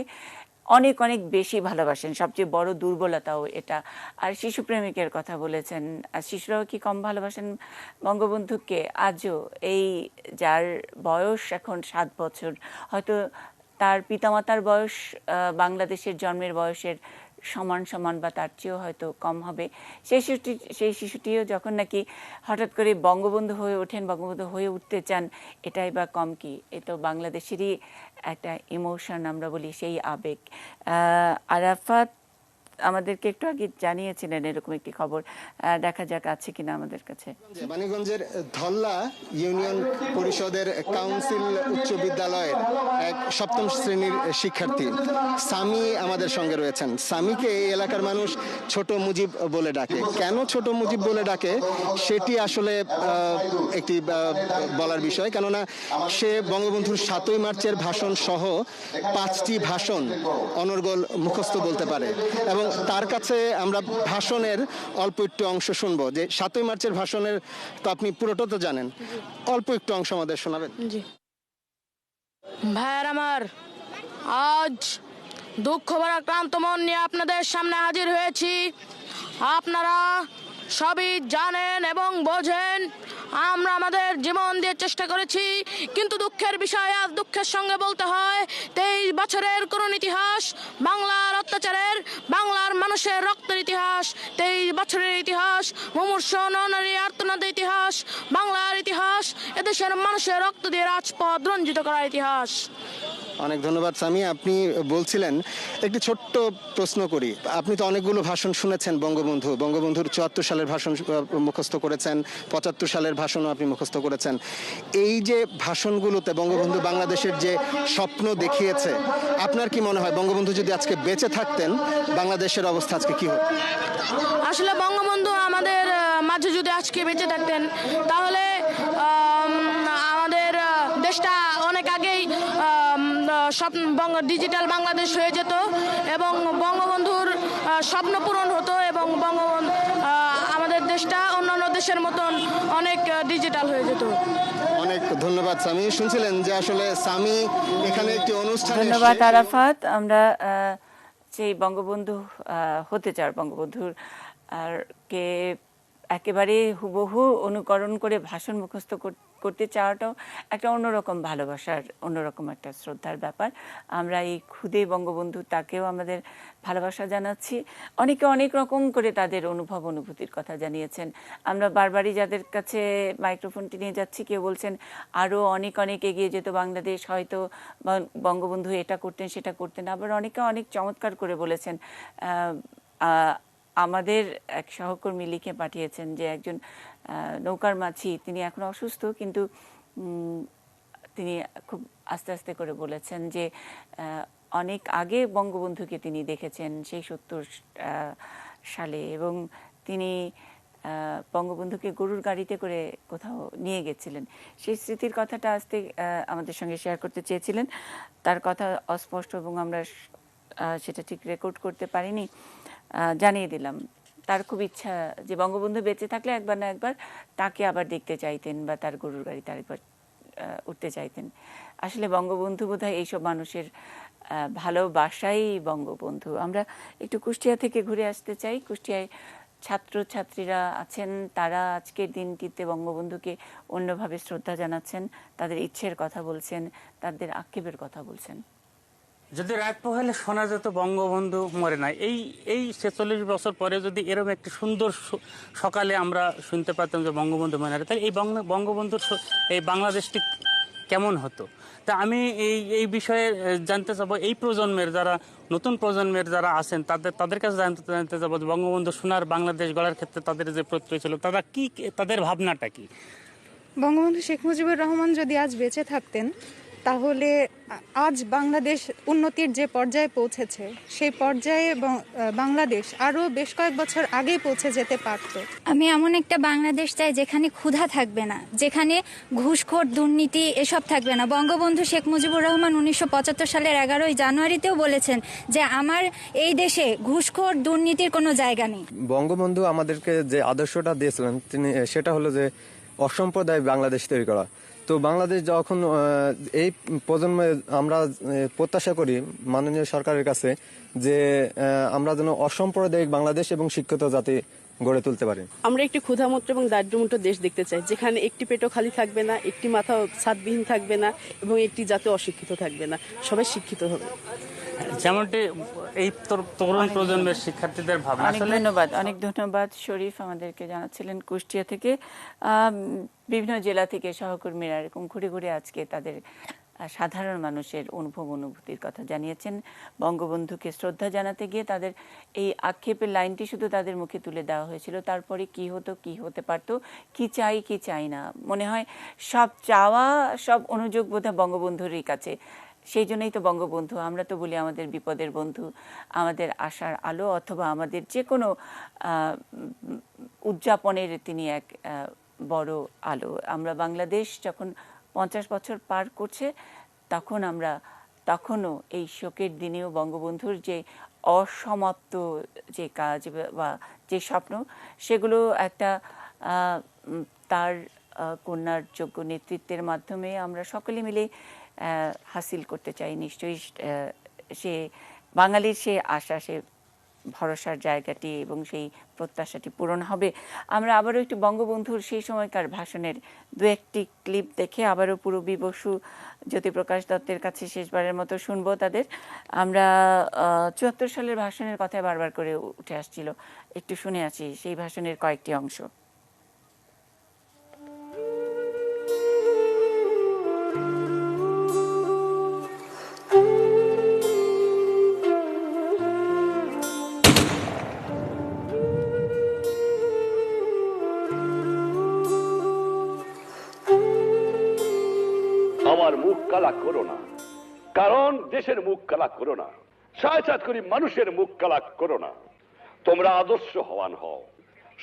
অনেক অনেক বেশি ভালোবাসেন। সবচেয়ে বড় দুর্বলতাও এটা। আর শিশু প্রেমিকের কথা বলেছেন, আর শিশুরাও কি কম ভালোবাসেন বঙ্গবন্ধুকে? আজও এই যার বয়স এখন 7 বছর, হয়তো তার পিতামাতার বয়স বাংলাদেশের জন্মের বয়সের সমান বা তার চেয়েও হয়তো কম হবে। সেই শিশুটিও যখন নাকি হঠাৎ করে বঙ্গবন্ধু হয়ে ওঠেন, বঙ্গবন্ধু হয়ে উঠতে চান, এটাই বা কম কি? এ তো বাংলাদেশেরই একটা ইমোশন, আমরা বলি সেই আবেগ। আরাফাত আমাদেরকে একটু আগে জানিয়েছিলেন এরকম একটি খবর, দেখা যাক আছে কিনা আমাদের কাছে। মানিকগঞ্জের ধল্লা ইউনিয়ন পরিষদের কাউন্সিল উচ্চ বিদ্যালয়ের 7ম শ্রেণীর শিক্ষার্থী সামি আমাদের সঙ্গে রয়েছেন। সামিকে এই এলাকার মানুষ ছোট মুজিব বলে ডাকে। কেন ছোট মুজিব বলে ডাকে সেটি আসলে একটি বলার বিষয়, কেননা সে বঙ্গবন্ধুর 7ই মার্চের ভাষণ সহ 5টি ভাষণ অনর্গল মুখস্থ বলতে পারে, এবং তার কাছে আমরা ভাষণের অল্প একটু অংশ শুনবো। যে 7ই মার্চের ভাষণের তো আপনি পুরোটা তো জানেন, অল্প একটু অংশ আমাদের শোনাবেন? জি ভাইয়ার আমার, আজ দুঃখ ভরা ক্লান্ত মন নিয়ে আপনাদের সামনে হাজির হয়েছি। আপনারা সবই জানেন এবং বোঝেন আমরা আমাদের জীবন দিয়ে চেষ্টা করেছি, কিন্তু দুঃখের বিষয় আজ দুঃখের সঙ্গে বলতে হয় 23 বছরের করুণ ইতিহাস, বাংলার অত্যাচারের, বাংলার মানুষের রক্তের ইতিহাস, 23 বছরের ইতিহাস, মুমূর্ষ নরনারী আর্তনাদের ইতিহাস, বাংলার ইতিহাস, এদেশের মানুষের রক্ত দিয়ে রাজপথ রঞ্জিত করার ইতিহাস। অনেক ধন্যবাদ সামি। আপনি বলছিলেন, একটি ছোট্ট প্রশ্ন করি। আপনি তো অনেকগুলো ভাষণ শুনেছেন বঙ্গবন্ধুর 74 সালের ভাষণ মুখস্থ করেছেন, 75 সালের ভাষণও আপনি মুখস্থ করেছেন। এই যে ভাষণগুলোতে বঙ্গবন্ধু বাংলাদেশের যে স্বপ্ন দেখিয়েছে, আপনার কি মনে হয় বঙ্গবন্ধু যদি আজকে বেঁচে থাকতেন বাংলাদেশের অবস্থা আজকে কি হতো? আসলে বঙ্গবন্ধু আমাদের মাঝে যদি আজকে বেঁচে থাকতেন তাহলে আমাদের দেশটা অনেক আগেই ডিজিটাল বাংলাদেশ হয়ে যেত এবং বঙ্গবন্ধুর স্বপ্ন পূরণ হতো, এবং আমাদের দেশটা অন্যান্য দেশের মতন অনেক ডিজিটাল হয়ে যেত। অনেক ধন্যবাদ সামি। শুনছিলেন যে আসলে সামি এখানে একটি অনুষ্ঠান। ধন্যবাদ আরাফাত। আমরা সেই বঙ্গবন্ধু হতে চার বঙ্গবন্ধুর কে একেবারে হুবহু অনুকরণ করে ভাষণ মুখস্থ করতে চাওয়াটাও একটা অন্যরকম ভালোবাসার, অন্যরকম একটা শ্রদ্ধার ব্যাপার। আমরা এই খুদে বঙ্গবন্ধু, তাকেও আমাদের ভালোবাসা জানাচ্ছি। অনেকে অনেক রকম করে তাদের অনুভব অনুভূতির কথা জানিয়েছেন। আমরা বারবারই যাদের কাছে মাইক্রোফোনটি নিয়ে যাচ্ছি, কেউ বলছেন আরও অনেক অনেক এগিয়ে যেত বাংলাদেশ, হয়তো বঙ্গবন্ধু এটা করতেন সেটা করতেন। আবার অনেকে অনেক চমৎকার করে বলেছেন। আমাদের এক সহকর্মী লিখে পাঠিয়েছেন যে একজন নৌকার মাঝি, তিনি এখন অসুস্থ, কিন্তু তিনি খুব আস্তে আস্তে করে বলেছেন যে অনেক আগে বঙ্গবন্ধুকে তিনি দেখেছেন, সেই 70 সালে, এবং তিনি বঙ্গবন্ধুকে গরুর গাড়িতে করে কোথাও নিয়ে গেছিলেন। সেই স্মৃতির কথাটা আজকে আমাদের সঙ্গে শেয়ার করতে চেয়েছিলেন। তার কথা অস্পষ্ট এবং আমরা সেটা ঠিক রেকর্ড করতে পারিনি। জানিয়ে দিলাম তার খুব ইচ্ছা যে বঙ্গবন্ধু বেঁচে থাকলে একবার না একবার তাকে আবার দেখতে চাইতেন, বা তার গরুর গাড়িতে আরেকবার উঠতে চাইতেন। আসলে বঙ্গবন্ধু বোধহয় এইসব মানুষের ভালোবাসাই বঙ্গবন্ধু। আমরা একটু কুষ্টিয়া থেকে ঘুরে আসতে চাই। কুষ্টিয়ায় ছাত্রছাত্রীরা আছেন, তারা আজকের দিনটিতে বঙ্গবন্ধুকে অন্যভাবে শ্রদ্ধা জানাচ্ছেন, তাদের ইচ্ছের কথা বলছেন, তাদের আক্ষেপের কথা বলছেন। যদি রাত পোহালে শোনা যেত বঙ্গবন্ধু মরে নাই, এই 46 বছর পরে যদি এরকম একটি সুন্দর সকালে আমরা শুনতে পারতাম যে বঙ্গবন্ধু মরে নাই, তাহলে এই বঙ্গবন্ধুর এই বাংলাদেশটি কেমন হতো। তা আমি এই বিষয়ে জানতে চাবো, এই প্রজন্মের যারা নতুন প্রজন্মের যারা আছেন তাদের কাছে জানতে চাবো যে বঙ্গবন্ধু সোনার বাংলাদেশ গড়ার ক্ষেত্রে তাদের যে প্রত্যয় ছিল, তাদের ভাবনাটা কি। বঙ্গবন্ধু শেখ মুজিবুর রহমান যদি আজ বেঁচে থাকতেন, তাহলে আজ বাংলাদেশ উন্নতির যে পর্যায়ে পৌঁছেছে, সেই পর্যায়ে বাংলাদেশ আরও বেশ কয়েক বছর আগেই পৌঁছে যেতে পারত। আমি এমন একটা বাংলাদেশ চাই যেখানে ক্ষুধা থাকবে না, যেখানে ঘুষখোর দুর্নীতি এসব থাকবে না। বঙ্গবন্ধু শেখ মুজিবুর রহমান 1975 সালের 11ই জানুয়ারিতেও বলেছেন যে আমার এই দেশে ঘুষখোর দুর্নীতির কোনো জায়গা নেই। বঙ্গবন্ধু আমাদেরকে যে আদর্শটা দিয়েছিলেন সেটা হলো যে অসাম্প্রদায়িক বাংলাদেশ তৈরি করা। তো বাংলাদেশ যখন এই প্রজন্মে আমরা প্রত্যাশা করি মাননীয় সরকারের কাছে যে আমরা যেন অসাম্প্রদায়িক বাংলাদেশ এবং শিক্ষিত জাতি গড়ে তুলতে পারি। আমরা একটি ক্ষুধামুক্ত এবং দারিদ্র্যমুক্ত দেশ দেখতে চাই, যেখানে একটি পেটও খালি থাকবে না, একটি মাথাও ছাদবিহীন থাকবে না, এবং একটি জাতি অশিক্ষিত থাকবে না, সবাই শিক্ষিত হবে। যেমনটি এই তরুণ প্রজন্মের শিক্ষার্থীদের ভাবনা। অনেক ধন্যবাদ শরীফ আমাদেরকে জানাচ্ছিলেন কুষ্টিয়া থেকে। বিভিন্ন জেলা থেকে সহকর্মীরা এরকম ঘুরে ঘুরে আজকে তাদের সাধারণ মানুষের অনুভব অনুভূতির কথা জানিয়েছেন। বঙ্গবন্ধুকে শ্রদ্ধা জানাতে গিয়ে তাদের এই আক্ষেপের লাইনটি শুধু তাদের মুখে তুলে দেওয়া হয়েছিল। তারপরে কি হতো, কি হতে পারত, কি চাই কি চাই না, মনে হয় সব চাওয়া, সব অনুযোগ বোধহয় বঙ্গবন্ধুরই কাছে। সেই জন্যই তো বঙ্গবন্ধু, আমরা তো বলি আমাদের বিপদের বন্ধু, আমাদের আশার আলো, অথবা আমাদের যে কোনো উদযাপনের তিনি এক বড় আলো। আমরা বাংলাদেশ যখন 50 বছর পার করছে, তখনও এই শোকের দিনেও বঙ্গবন্ধুর যে অসমাপ্ত যে কাজ বা যে স্বপ্ন, সেগুলো একটা তার কন্যার যোগ্য নেতৃত্বের মাধ্যমে আমরা সকলে মিলে হাসিল করতে চাই। নিশ্চয়ই সে বাঙালির সে আশা, সে ভরসার জায়গাটি এবং সেই প্রত্যাশাটি পূরণ হবে। আমরা আবারও একটু বঙ্গবন্ধুর সেই সময়কার ভাষণের দু একটি ক্লিপ দেখে আবারও পূরবী বসু, জ্যোতিপ্রকাশ দত্তের কাছে শেষবারের মতো শুনবো তাদের। আমরা 74 সালের ভাষণের কথায় বারবার করে উঠে আসছিল, একটু শুনে আছি সেই ভাষণের কয়েকটি অংশ। আমার মুখ কালা করো না, কারণ দেশের মুখ কালা করো না, সায়চাত করি মানুষের মুখ কালা করো না। তোমরা আদর্শবান হও,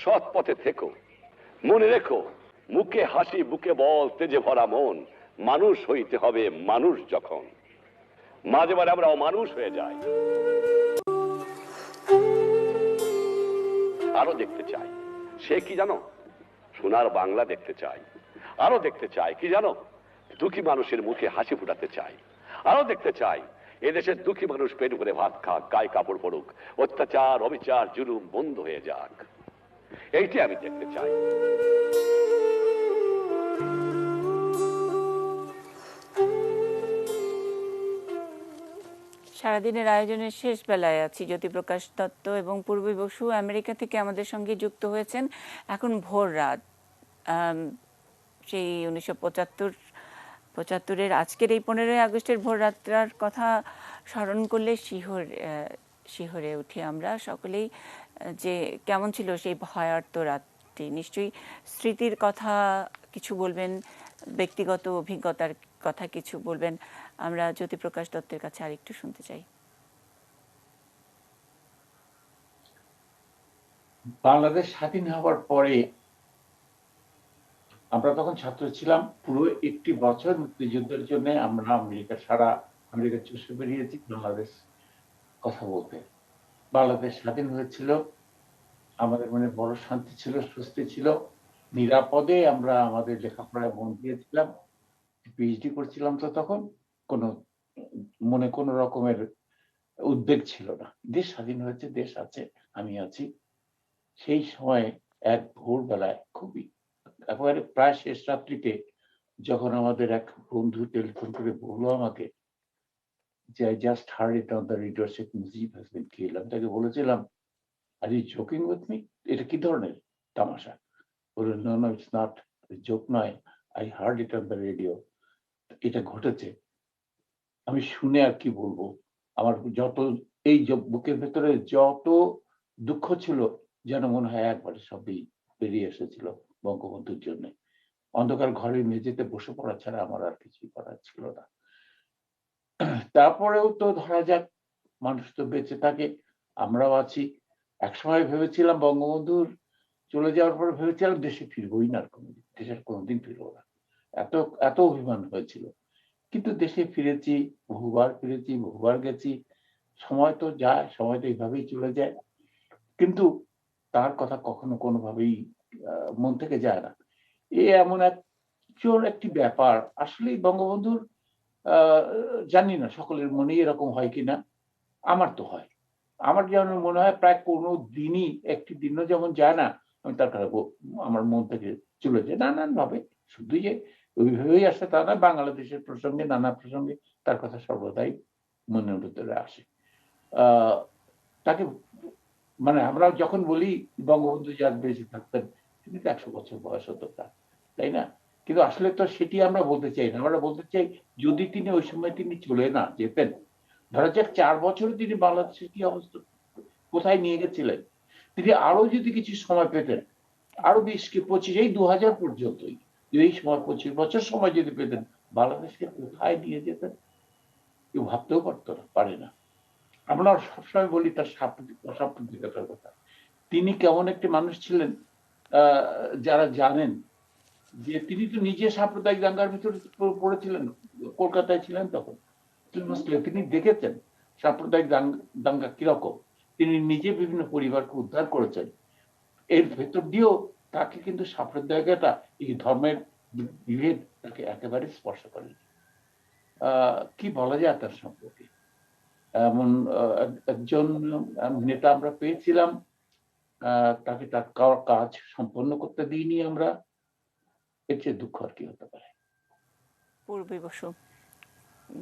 সৎ পথে থেকো, মনে রেখো মুখে হাসি বুকে বল তেজে ভরা মন, মানুষ হইতে হবে মানুষ যখন। মাঝে মাঝে আমরা অমানুষ হয়ে যাই। আরো দেখতে চাই, সে কি জানো, সোনার বাংলা দেখতে চাই। আরো দেখতে চাই কি জানো, দুঃখী মানুষের মুখে হাসি ফুটাতে চাই। আরো দেখতে চাই এদেশের দুঃখী মানুষ পেট ভরে ভাত খাক, গায়ে কাপড় পড়ুক, অত্যাচার অবিচার জুলুম বন্ধ হয়ে যাক। এইটি আমি দেখতে চাই। সারাদিনের আয়োজনের শেষ বেলায় আছি। জ্যোতিপ্রকাশ দত্ত এবং পূর্বী বসু আমেরিকা থেকে আমাদের সঙ্গে যুক্ত হয়েছেন। এখন ভোর রাত, সেই 1975-এর আজকের এই 15ই আগস্টের ভোর রাত্রার কথা স্মরণ করলে শিহরে উঠি আমরা সকলেই, যে কেমন ছিল সেই ভয়ার্ত রাতটি। নিশ্চয়ই স্মৃতির কথা কিছু বলবেন, ব্যক্তিগত অভিজ্ঞতার কথা কিছু বলবেন। আমরা জ্যোতিপ্রকাশ দত্তের কাছে আরেকটু শুনতে চাই। বাংলাদেশ স্বাধীন হওয়ার পরে আমরা তখন ছাত্র ছিলাম, পুরো একটি বছর মুক্তিযুদ্ধের জন্য আমরা আমেরিকা চষে বেরিয়েছি বাংলাদেশ কথা বলতে। বাংলাদেশ স্বাধীন হয়েছিল, আমাদের মনে বড় শান্তি ছিল, স্বস্তি ছিল, নিরাপদে আমরা আমাদের লেখাপড়ায় মন দিয়েছিলাম। পিএইচডি করছিলাম, তো তখন মনে কোনো রকমের উদ্বেগ ছিল না। দেশ স্বাধীন হয়েছে, দেশ আছে, আমি আছি। সেই সময় এক ভোরবেলায় একেবারে প্রায় শেষ রাত্রিতে যখন আমাদের এক বন্ধু টেলিফোন করে বললো আমাকে যে I just heard it on the radio, Sheikh Mujib has been killed. আমি তাকে বলেছিলাম, are you joking with me? এটা কি ধরনের তামাশা? বললো no, it's not joke নয়, I heard it on the radio. এটা ঘটেছে। আমি শুনে আর কি বলবো, আমার এই বুকের ভেতরে যত দুঃখ ছিল যেন মনে হয় একবারে সবই বেরিয়ে এসেছিল বঙ্গবন্ধুর জন্য। অন্ধকার ঘরের মেঝেতে বসে পড়া ছাড়া আমার আর কিছুই করার ছিল না। তারপরেও তো ধরা যাক, মানুষ তো বেঁচে থাকে, আমরাও আছি। একসময় ভেবেছিলাম বঙ্গবন্ধুর চলে যাওয়ার পরে ভেবেছিলাম দেশে ফিরবোই না, আর কোনোদিন দেশের কোনোদিন ফিরবো না, এত অভিমান হয়েছিল। কিন্তু দেশে ফিরেছি, বহুবার গেছি। সময় তো যায়, সময় তো এইভাবেই চলে যায়, কিন্তু তার কথা কখনো কোনোভাবেই মন থেকে যায় না। এমন একটি ব্যাপার আসলে বঙ্গবন্ধুর, জানি না সকলের মনে এরকম হয় কিনা, আমার তো হয়। আমার যেমন মনে হয় প্রায় কোনো দিনই একটি দিনও যেমন যায় না আমি তার কথা আমার মন থেকে চলে যায় নানান ভাবে। শুধু যে ওইভাবেই আসে তা না, বাংলাদেশের প্রসঙ্গে, নানা প্রসঙ্গে তার কথা সর্বদাই মনের ভিতরে আসে। তাকে মানে আমরা যখন বলি বঙ্গবন্ধু যার বেঁচে থাকতেন, তিনি তো 100 বছর বয়স হতো তার, তাই না? কিন্তু আসলে তো সেটি আমরা বলতে চাই না। আমরা বলতে চাই যদি তিনি ওই সময় তিনি চলে না যেতেন, ধরা যাক 4 বছরে তিনি বাংলাদেশের কি অবস্থা, কোথায় নিয়ে গেছিলেন, তিনি আরো যদি কিছু সময় পেতেন, আরো 20 কি 25, এই 2000 পর্যন্তই এই সময় 25 বছর সময় যদি পেতেন, বাংলাদেশকে কোথায় নিয়ে যেতেন কেউ ভাবতেও পারে না। আমরা সবসময় বলি তার সাম্প্রতিকতার কথা। তিনি কেমন একটি মানুষ ছিলেন, যারা জানেন যে তিনি তো নিজে সাম্প্রদায়িক দাঙ্গার ভিতরে পড়েছিলেন, কলকাতায় ছিলেন তখন, তিনি দেখেছেন সাম্প্রদায়িক দাঙ্গা কিরকম। তিনি নিজে বিভিন্ন পরিবারকে উদ্ধার করেছেন। এর ভেতর দিয়েও তাকে কিন্তু সাম্প্রদায়িকতা, এই ধর্মের বিভেদ তাকে একেবারে স্পর্শ করেনি। কি বলা যায় তার সম্পর্কে? এমন একজন নেতা আমরা পেয়েছিলাম, তাকে তার কাজ সম্পন্ন করতে দিইনি আমরা। এর চেয়ে দুঃখ আর কি হতে পারে? পূর্বী বসু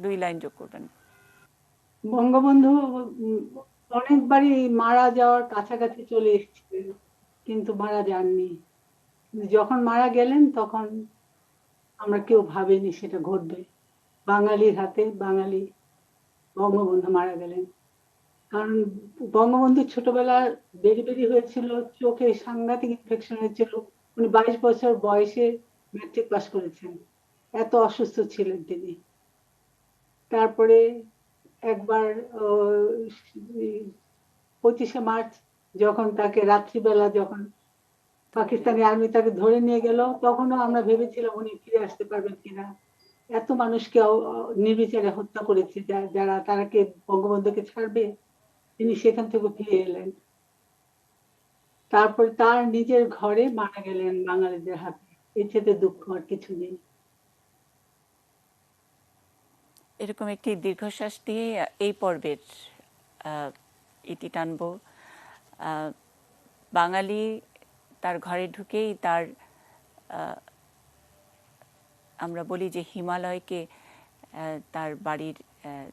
2 লাইন যোগ করবেন। বঙ্গবন্ধু অনেকবারই মারা যাওয়ার কাছাকাছি চলে এসেছিলেন, কিন্তু মারা যাননি। যখন মারা গেলেন তখন আমরা কেউ ভাবিনি সেটা ঘটবে। বাঙালির হাতে বাঙালি বঙ্গবন্ধু মারা গেলেন। কারণ বঙ্গবন্ধু ছোটবেলা বেরি হয়েছিল, চোখে সাংঘাতিক ইনফেকশন হয়েছিল। উনি 22 বছর বয়সে ম্যাট্রিক পাস করেছেন, এত অসুস্থ ছিলেন তিনি। তারপরে একবার 25শে মার্চ যখন তাকে রাত্রিবেলা যখন পাকিস্তানি আর্মি তাকে ধরে নিয়ে গেল, তখনও আমরা ভেবেছিলাম উনি ফিরে আসতে পারবেন কিনা। এত মানুষকে নির্বিচারে হত্যা করেছে যারা, তারা কে বঙ্গবন্ধুকে ছাড়বে? তিনি সেখান থেকে ফিরে এলেন। তারপর তার নিজের ঘরে মারা গেলেন বাঙালিদের হাতে। এর চেয়ে দুঃখ আর কিছু নেই। এরকম একটি দীর্ঘশ্বাস দিয়ে এই পর্বের ইতি টানব। বাঙালি তার ঘরে ঢুকেই তার, আমরা বলি যে হিমালয়কে তার বাড়ির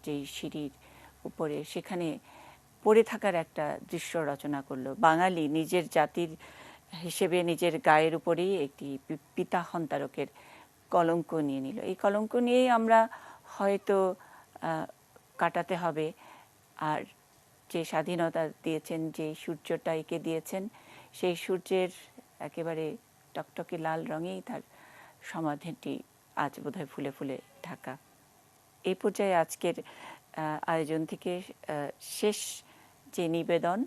যেই সিঁড়ির উপরে সেখানে পড়ে থাকার একটা দৃশ্য রচনা করলো। বাঙালি নিজের জাতির হিসেবে নিজের গায়ের উপরেই একটি পিতা হন্তারকের কলঙ্ক নিয়ে নিল। এই কলঙ্ক নিয়েই আমরা হয়তো কাটাতে হবে। আর যে স্বাধীনতা দিয়েছেন, যে সূর্যটা এঁকে দিয়েছেন, সেই সূর্যের একেবারে টকটকে লাল রঙেই তার সমাধিটি আজ বোধহয় ফুলে ফুলে ঢাকা। এই পর্যায়ে আজকের আয়োজন থেকে শেষ যে নিবেদন,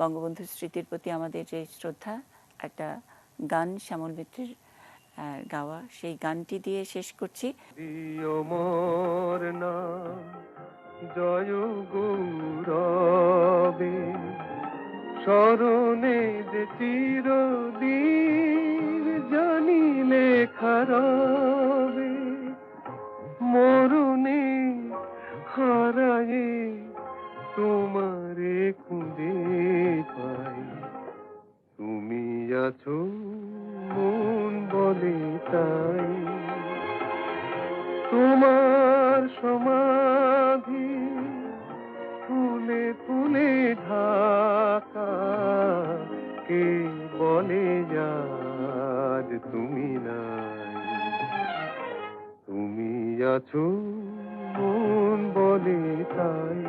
বঙ্গবন্ধু স্মৃতির প্রতি আমাদের যে শ্রদ্ধা, একটা গান শ্যামল মিত্রের গাওয়া, সেই গানটি দিয়ে শেষ করছি। জয় গৌরবে স্মরণে যে চিরদিন জানিলে খারবে, মরণে হারায়ে তোমারে খুঁজে পাই, তুমি আছো মন বলে তাই। তোমার সমাধি ফুলে ফুলে ঢাকা, কে বলে আজ তুমি নাই, তুমি আছো মন বলে তাই।